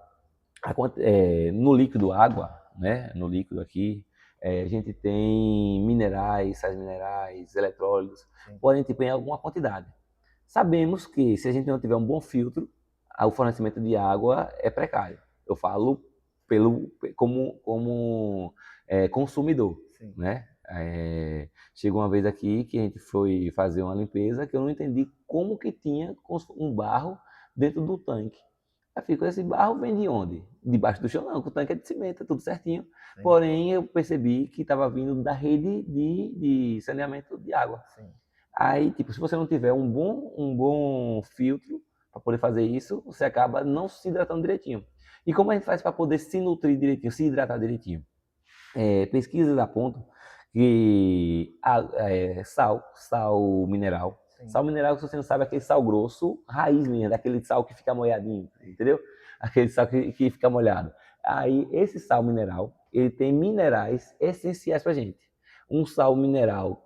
no líquido água, né, no líquido aqui, a gente tem minerais, sais minerais, eletrólitos, Sim. podem tipo, em alguma quantidade. Sabemos que se a gente não tiver um bom filtro, o fornecimento de água é precário. Eu falo como consumidor, Sim. né? Chegou uma vez aqui que a gente foi fazer uma limpeza que eu não entendi como que tinha um barro dentro do tanque. Aí ficou, esse barro vem de onde? Debaixo do chão não, o tanque é de cimento, é tudo certinho. Sim. Porém, eu percebi que estava vindo da rede de saneamento de água. Sim. Aí, tipo, se você não tiver um bom filtro para poder fazer isso, você acaba não se hidratando direitinho. E como a gente faz para poder se nutrir direitinho, se hidratar direitinho? Pesquisas apontam que sal mineral, Sim. sal mineral que você não sabe é aquele sal grosso, raiz mesmo, daquele sal que fica molhadinho, entendeu? Aquele sal que fica molhado. Aí esse sal mineral, ele tem minerais essenciais para gente. Um sal mineral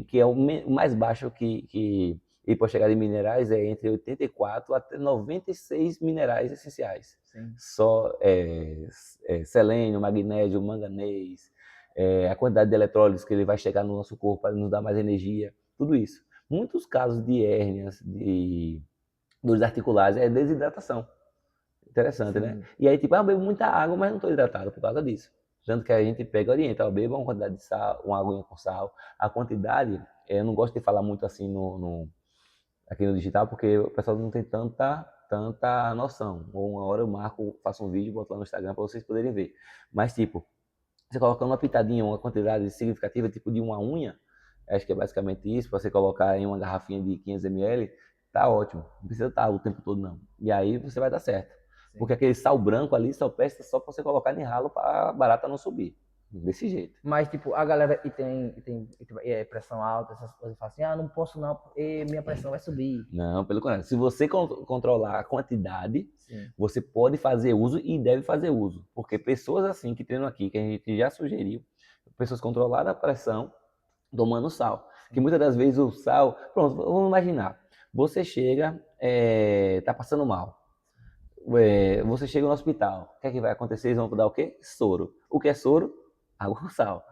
que é o mais baixo que ele pode chegar de minerais é entre 84 até 96 minerais essenciais. Sim. Só selênio, magnésio, manganês, a quantidade de eletrólitos que ele vai chegar no nosso corpo para nos dar mais energia, tudo isso. Muitos casos de hérnias, de dores articulares, é desidratação. Interessante, né? Sim. E aí, tipo, eu bebo muita água, mas não estou hidratado por causa disso. Tanto que a gente pega e orienta, beba uma quantidade de sal, uma aguinha com sal. A quantidade, eu não gosto de falar muito assim aqui no digital, porque o pessoal não tem tanta noção. Ou uma hora eu marco, faço um vídeo, boto lá no Instagram para vocês poderem ver. Mas, tipo, você colocando uma pitadinha, uma quantidade significativa, tipo de uma unha, acho que é basicamente isso, para você colocar em uma garrafinha de 500 ml, tá ótimo. Não precisa estar o tempo todo, não. E aí você vai dar certo. Sim. Porque aquele sal branco ali só presta só para você colocar em ralo para a barata não subir. desse jeito. Mas, tipo, a galera pressão alta, essas coisas, fala assim, não posso não, porque minha pressão vai subir. Não, pelo contrário. Se você controlar a quantidade, Sim. você pode fazer uso e deve fazer uso. Porque pessoas assim que treinam aqui, que a gente já sugeriu, pessoas controlaram a pressão tomando sal. Que muitas das vezes o sal... Pronto, vamos imaginar. Você chega, tá passando mal. Você chega no hospital. O que é que vai acontecer? Eles vão dar o quê? Soro. O que é soro? Água com sal.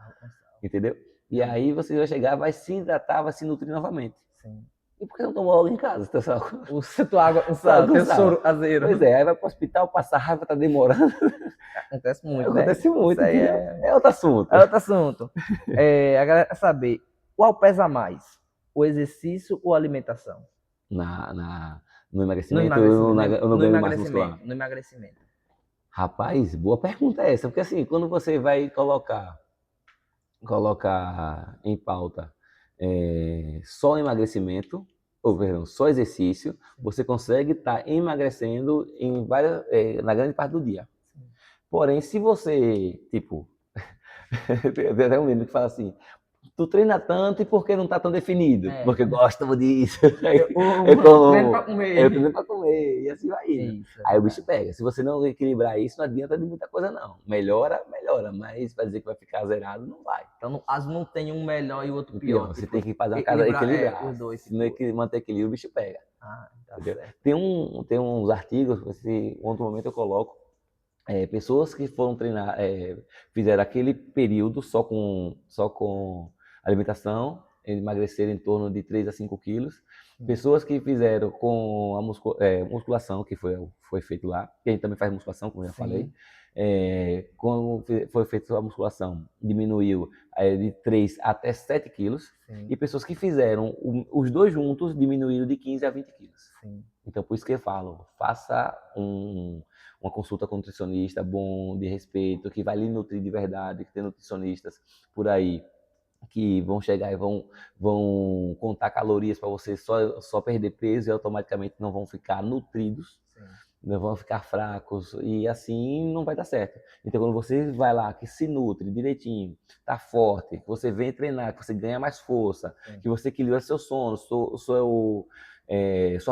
Entendeu? E aí você vai chegar, vai se hidratar, vai se nutrir novamente. Sim. E por que não tomou logo em casa, teu sal? Tua água com sal, teu soro azeiro. Pois é, aí vai pro hospital, passa raiva, tá demorando. Acontece muito, né? Acontece muito, Isso aí é outro assunto. É outro assunto. A galera quer saber, qual pesa mais? O exercício ou a alimentação? No emagrecimento ou no ganho de massa muscular? No emagrecimento. Rapaz, boa pergunta essa, porque assim, quando você vai colocar em pauta só emagrecimento, ou perdão, só exercício, você consegue estar emagrecendo em na grande parte do dia. Porém, se você, tipo, tem até um meme que fala assim, tu treina tanto e por que não tá tão definido? Porque gosto disso. Treino pra comer. Eu treino pra comer, e assim vai indo. Isso, aí o bicho pega. Se você não equilibrar isso, não adianta de muita coisa, não. Melhora, mas pra dizer que vai ficar zerado, não vai. Então, no caso, não tem um melhor e o outro pior. Você tem que fazer uma casa equilibrada. Os dois. Se não manter equilíbrio, o bicho pega. Tá certo. Tem uns artigos, em outro momento eu coloco, pessoas que foram treinar, fizeram aquele período só com alimentação, emagreceram em torno de 3 a 5 quilos. Pessoas que fizeram com a musculação, que foi feito lá, que a gente também faz musculação, como eu já falei. Quando foi feita a musculação, diminuiu de 3 até 7 quilos. Sim. E pessoas que fizeram os dois juntos, diminuíram de 15 a 20 quilos. Sim. Então, por isso que eu falo, faça uma consulta com um nutricionista bom, de respeito, que vai lhe nutrir de verdade, que tem nutricionistas por aí que vão chegar e vão contar calorias para você só perder peso e automaticamente não vão ficar nutridos. Sim. Não vão ficar fracos e assim não vai dar certo. Então, quando você vai lá, que se nutre direitinho, tá forte, que você vem treinar, que você ganha mais força, que você equilibra seu sono, sua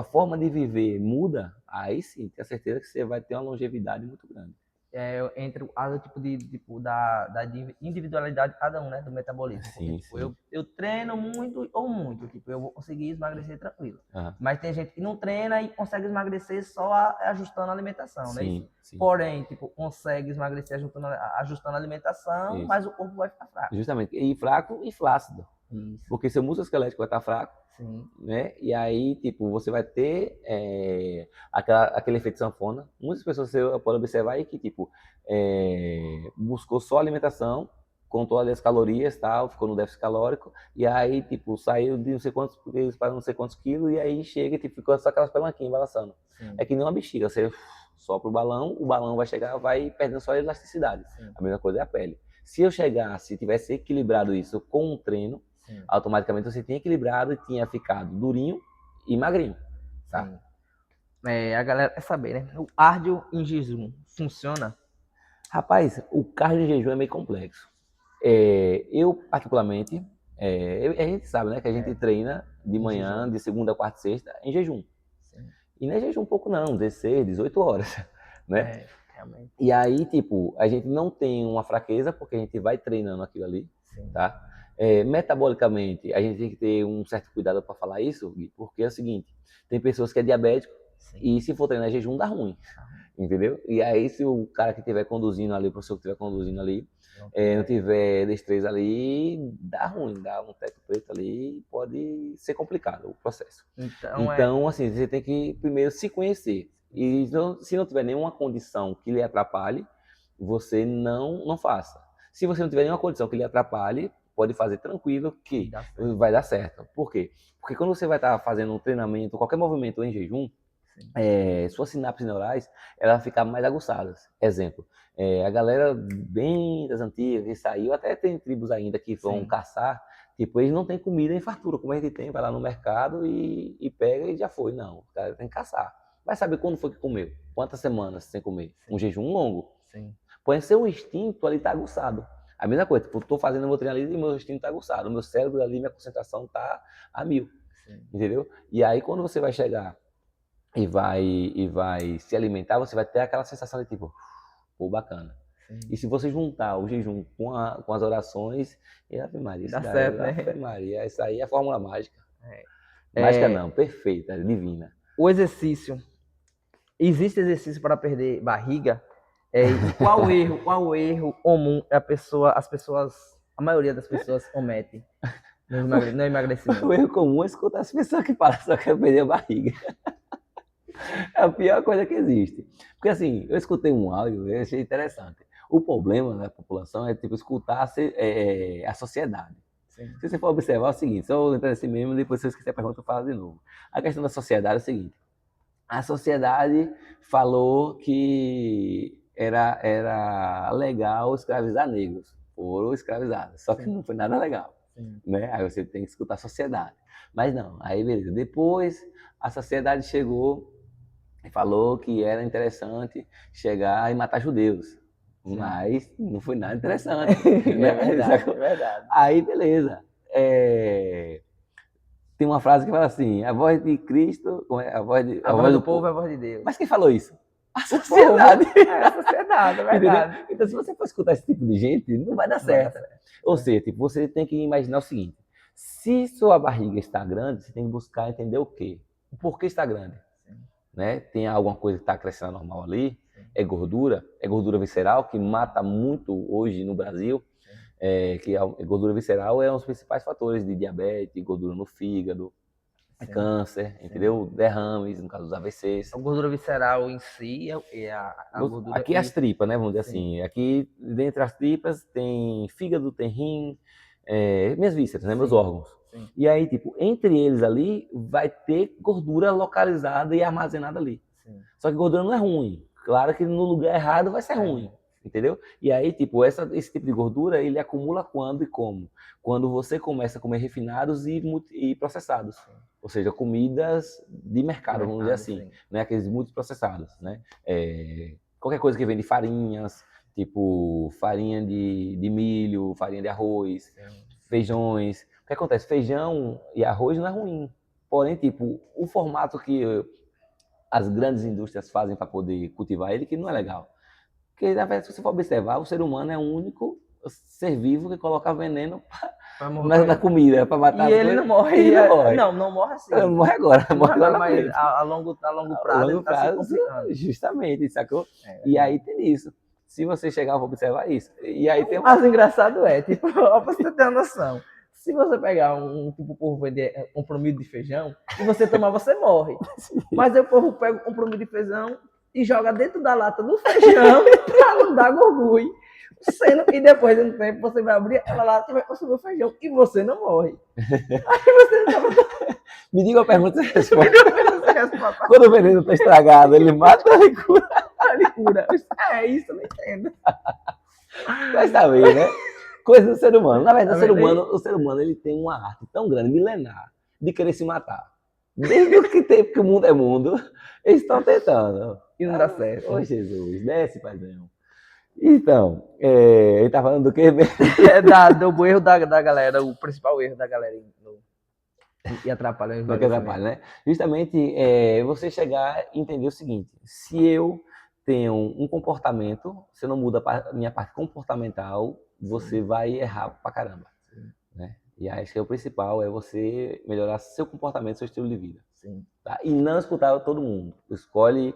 forma de viver muda, aí sim, tenho certeza que você vai ter uma longevidade muito grande. Entre o tipo da individualidade de cada um, né, do metabolismo. Sim, porque, tipo, eu treino muito ou muito, tipo, eu vou conseguir emagrecer tranquilo. Uhum. Mas tem gente que não treina e consegue emagrecer só ajustando a alimentação, né? Sim. Porém, tipo, consegue emagrecer ajustando a alimentação, isso. Mas o corpo vai ficar fraco. Justamente, e fraco e flácido. Isso. Porque seu músculo esquelético vai estar fraco. Sim. Né? E aí, tipo, você vai ter aquele efeito sanfona. Muitas pessoas você pode observar aí que, tipo, buscou só alimentação, contou ali as calorias, tal, ficou no déficit calórico, e aí, tipo, saiu de não sei quantos quilos para não sei quantos quilos, e aí chega e tipo, ficou só aquelas pelanquinhas balançando. Sim. É que nem uma bexiga, você sopra o balão vai chegar, vai perdendo só a elasticidade. Sim. A mesma coisa é a pele. Se eu chegasse, tivesse equilibrado isso com um treino, sim, automaticamente você tinha equilibrado e tinha ficado durinho e magrinho. Tá? A galera quer saber, né? O cardio em jejum funciona? Rapaz, o cardio em jejum é meio complexo. Eu, particularmente, a gente sabe, né, que a gente treina de manhã, jejum, de segunda, quarta e sexta, em jejum. Sim. E não é jejum pouco não, 16, 18 horas, né? Realmente. E aí, tipo, a gente não tem uma fraqueza, porque a gente vai treinando aquilo ali, sim, tá? Metabolicamente, a gente tem que ter um certo cuidado para falar isso, porque é o seguinte, tem pessoas que é diabético, sim, e se for treinar jejum dá ruim, entendeu? E aí se o cara que estiver conduzindo ali, o professor que estiver conduzindo ali, não tiver destreza ali, dá ruim, dá um teto preto ali, pode ser complicado o processo. Então assim, você tem que primeiro se conhecer. E se não tiver nenhuma condição que lhe atrapalhe, você não faça. Se você não tiver nenhuma condição que lhe atrapalhe, pode fazer tranquilo que vai dar certo. Por quê? Porque quando você vai estar fazendo um treinamento, qualquer movimento em jejum, suas sinapses neurais, elas vão ficar mais aguçadas. Exemplo, a galera bem das antigas, que saiu, até tem tribos ainda que vão, sim, caçar, tipo, eles não têm comida em fartura, como a gente tem, vai lá no mercado e pega e já foi. Não, o cara tem que caçar. Vai saber quando foi que comeu, quantas semanas sem comer. Sim. Um jejum longo. Sim. Pode ser o instinto ali tá aguçado. A mesma coisa, tipo, eu tô fazendo meu treino ali e meu intestino tá aguçado, o meu cérebro ali, minha concentração tá a 1000, entendeu? E aí quando você vai chegar e vai se alimentar, você vai ter aquela sensação de tipo, pô, bacana. E se você juntar o jejum com as orações, e Ave Maria, isso Dá daí, certo, né? Ave Maria, isso aí é a fórmula mágica. É. Mágica não, perfeita, divina. O exercício. Existe exercício para perder barriga? E qual o erro comum a maioria das pessoas comete no emagrecimento? O erro comum é escutar as pessoas que falam só quero perder a barriga. É a pior coisa que existe. Porque assim, eu escutei um áudio e achei interessante. O problema da população é tipo escutar a sociedade. Sim. Se você for observar é o seguinte, só vou entrar nesse mesmo, depois se você quiser perguntar, eu falo de novo. A questão da sociedade é o seguinte, a sociedade falou que era legal escravizar negros, foram escravizados, só que não foi nada legal. Né? Aí você tem que escutar a sociedade. Mas não, aí beleza. Depois a sociedade chegou e falou que era interessante chegar e matar judeus. Sim. Mas não foi nada interessante. Né? É verdade. Aí beleza. Tem uma frase que fala assim, a voz de Cristo, a voz do povo é a voz de Deus. Mas quem falou isso? A sociedade. A sociedade, é verdade. Então, se você for escutar esse tipo de gente, não vai dar certo. Ou seja, tipo, você tem que imaginar o seguinte, se sua barriga está grande, você tem que buscar entender o quê? O porquê está grande. Né? Tem alguma coisa que está crescendo normal ali? É gordura visceral, que mata muito hoje no Brasil. Que a gordura visceral é um dos principais fatores de diabetes, gordura no fígado, câncer, entendeu? Derrames, no caso dos AVCs. A gordura visceral em si é a gordura... Aqui as tripas, né? Vamos dizer assim. Aqui, dentre as tripas, tem fígado, tem rim, minhas vísceras, né? Meus órgãos. Sim. E aí, tipo, entre eles ali, vai ter gordura localizada e armazenada ali. Sim. Só que gordura não é ruim. Claro que no lugar errado vai ser ruim. Entendeu? E aí, tipo, esse tipo de gordura, ele acumula quando e como? Quando você começa a comer refinados e processados. Ou seja, comidas de mercado, vamos dizer assim. Né? Aqueles multiprocessados, né? Qualquer coisa que vem de farinhas, tipo farinha de milho, farinha de arroz, feijões. O que acontece? Feijão e arroz não é ruim. Porém, tipo, o formato que as grandes indústrias fazem para poder cultivar ele, que não é legal. Porque, na verdade, se você for observar, o ser humano é o único ser vivo que coloca veneno na comida, para matar e ele não morre. Ele não morre. Não morre assim. Não morre agora. Morre lá mas a longo prazo ele está se complicando. Justamente, sacou? E aí tem isso. Se você chegar, eu vou observar isso. E aí tem Mas o engraçado tipo, pra você ter uma noção, se você pegar um povo vender um comprimido de feijão e você tomar, você morre. Mas aí o povo pega um comprimido de feijão e joga dentro da lata do feijão para não dar gorgulho. E depois de um tempo você vai abrir aquela lata e vai consumir o feijão e você não morre. Aí você não... Me diga uma pergunta, você responde. Quando o veneno está estragado, ele mata ou ele cura? Ele cura. É isso, eu não entendo. Mas tá vendo, né? Coisa do ser humano. Na verdade, o ser humano ele tem uma arte tão grande, milenar, de querer se matar. Desde o que tempo que o mundo é mundo, eles estão tentando. E não dá certo. Ô Jesus, desce, paizão. Então, ele tá falando do quê mesmo? Do erro da galera, o principal erro da galera. E atrapalha o emagrecimento. Né? Justamente, você chegar e entender o seguinte, se eu tenho um comportamento, se eu não muda a minha parte comportamental, você vai errar pra caramba. Né? E acho que o principal é você melhorar seu comportamento, seu estilo de vida. Tá? E não escutar todo mundo. Escolhe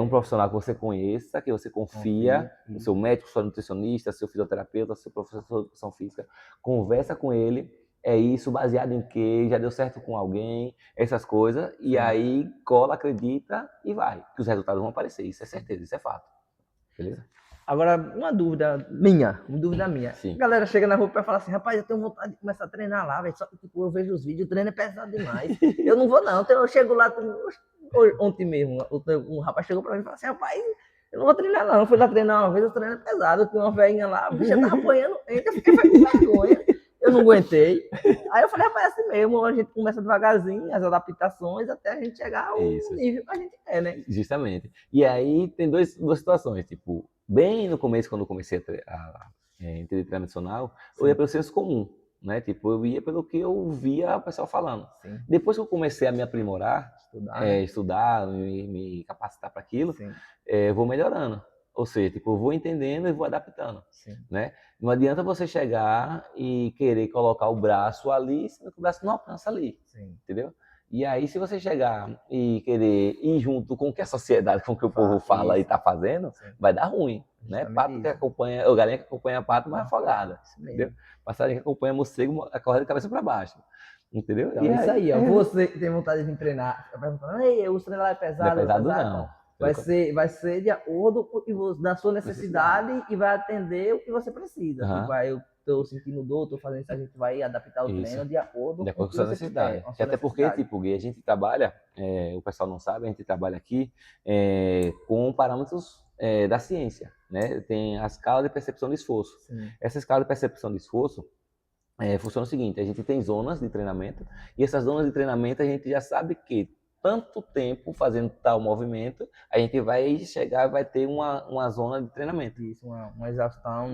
um profissional que você conheça, que você confia, o seu médico, seu nutricionista, seu fisioterapeuta, seu professor de educação física. Conversa com ele. É isso, baseado em quê? Já deu certo com alguém? Essas coisas. E aí, cola, acredita e vai. Que os resultados vão aparecer. Isso é certeza, isso é fato. Beleza? Agora, uma dúvida minha. Sim. A galera chega na rua e fala assim, rapaz, eu tenho vontade de começar a treinar lá, velho. Só que tipo, eu vejo os vídeos, o treino é pesado demais. Eu não vou não. Então eu chego lá, ontem mesmo, um rapaz chegou pra mim e falou assim, rapaz, eu não vou treinar não. Eu fui lá treinar uma vez, o treino é pesado. Tinha uma velhinha lá, a bicha tava apanhando, ainda fiquei com vergonha. Eu não aguentei. Aí eu falei, rapaz, é assim mesmo, a gente começa devagarzinho, as adaptações, até a gente chegar ao nível que a gente quer, né? Justamente. E aí tem duas situações, tipo, bem no começo, quando eu comecei a entender tradicional, eu ia pelo senso comum, né? Tipo, eu ia pelo que eu via o pessoal falando. Sim. Depois que eu comecei a me aprimorar, estudar, me capacitar para aquilo, eu vou melhorando. Ou seja, tipo, eu vou entendendo e vou adaptando, né? Não adianta você chegar e querer colocar o braço ali, sendo que o braço não alcança ali, entendeu? E aí, se você chegar e querer ir junto com o que a sociedade, com o que o povo fala e está fazendo, vai dar ruim, né? Pato que acompanha, ou galinha que acompanha pato vai afogada, entendeu? Passagem que acompanha morcego, acorda de cabeça para baixo, entendeu? Então, isso aí, ó. Você que tem vontade de treinar, fica perguntando, ei, o treino lá é pesado? Não é pesado, não. Vai ser de acordo da sua necessidade e vai atender o que você precisa. Tipo, aí eu tô sentindo dor, tô fazendo isso, a gente vai adaptar o treino de acordo com a sua necessidade. Até porque, tipo, Gui, a gente trabalha, o pessoal não sabe, a gente trabalha aqui com parâmetros da ciência, né? Tem a escala de percepção de esforço. Essa escala de percepção de esforço funciona o seguinte, a gente tem zonas de treinamento e essas zonas de treinamento a gente já sabe que tanto tempo fazendo tal movimento, a gente vai chegar e vai ter uma zona de treinamento. Isso, uma exaustão,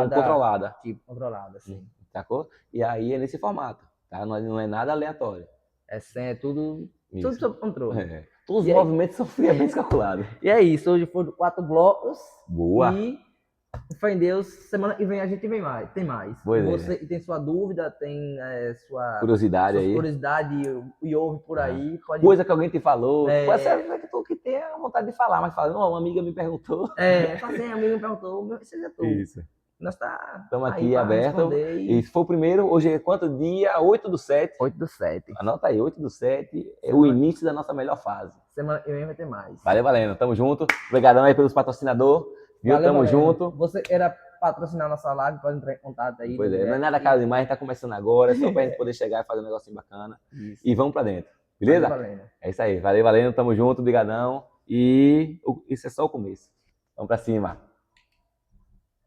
controlada. Tipo, controlada, sim. Sacou? E aí é nesse formato, tá? Não é nada aleatório. É tudo sob controle. Todos os movimentos são friamente calculados. E é isso, hoje foram 4 blocos. Boa! E fé em Deus, semana que vem a gente vem mais, tem mais. Você tem sua dúvida, tem sua curiosidade aí. E ouve por aí. Coisa que alguém te falou. Pode ser que tu que tenha vontade de falar, mas fala, não, uma amiga me perguntou. Fala assim, amiga me perguntou, seja tu. Isso. Nós estamos aqui aberto. E se for o primeiro, hoje é quanto dia? 8/7. 8/7. Anota aí, 8/7 é o início da nossa melhor fase. Semana que vem vai ter mais. Valeu, Valendo. Tamo junto. Obrigadão aí pelos patrocinadores. Viu? Valeu, Tamo junto. Você queira patrocinar nossa live, pode entrar em contato aí. Pois não é nada caro demais, a gente tá começando agora, só pra gente poder chegar e fazer um negocinho bacana. Isso. E vamos pra dentro. Beleza? Valeu, é isso aí. Valeu, Valendo. Tamo junto. Obrigadão. E isso é só o começo. Vamos pra cima.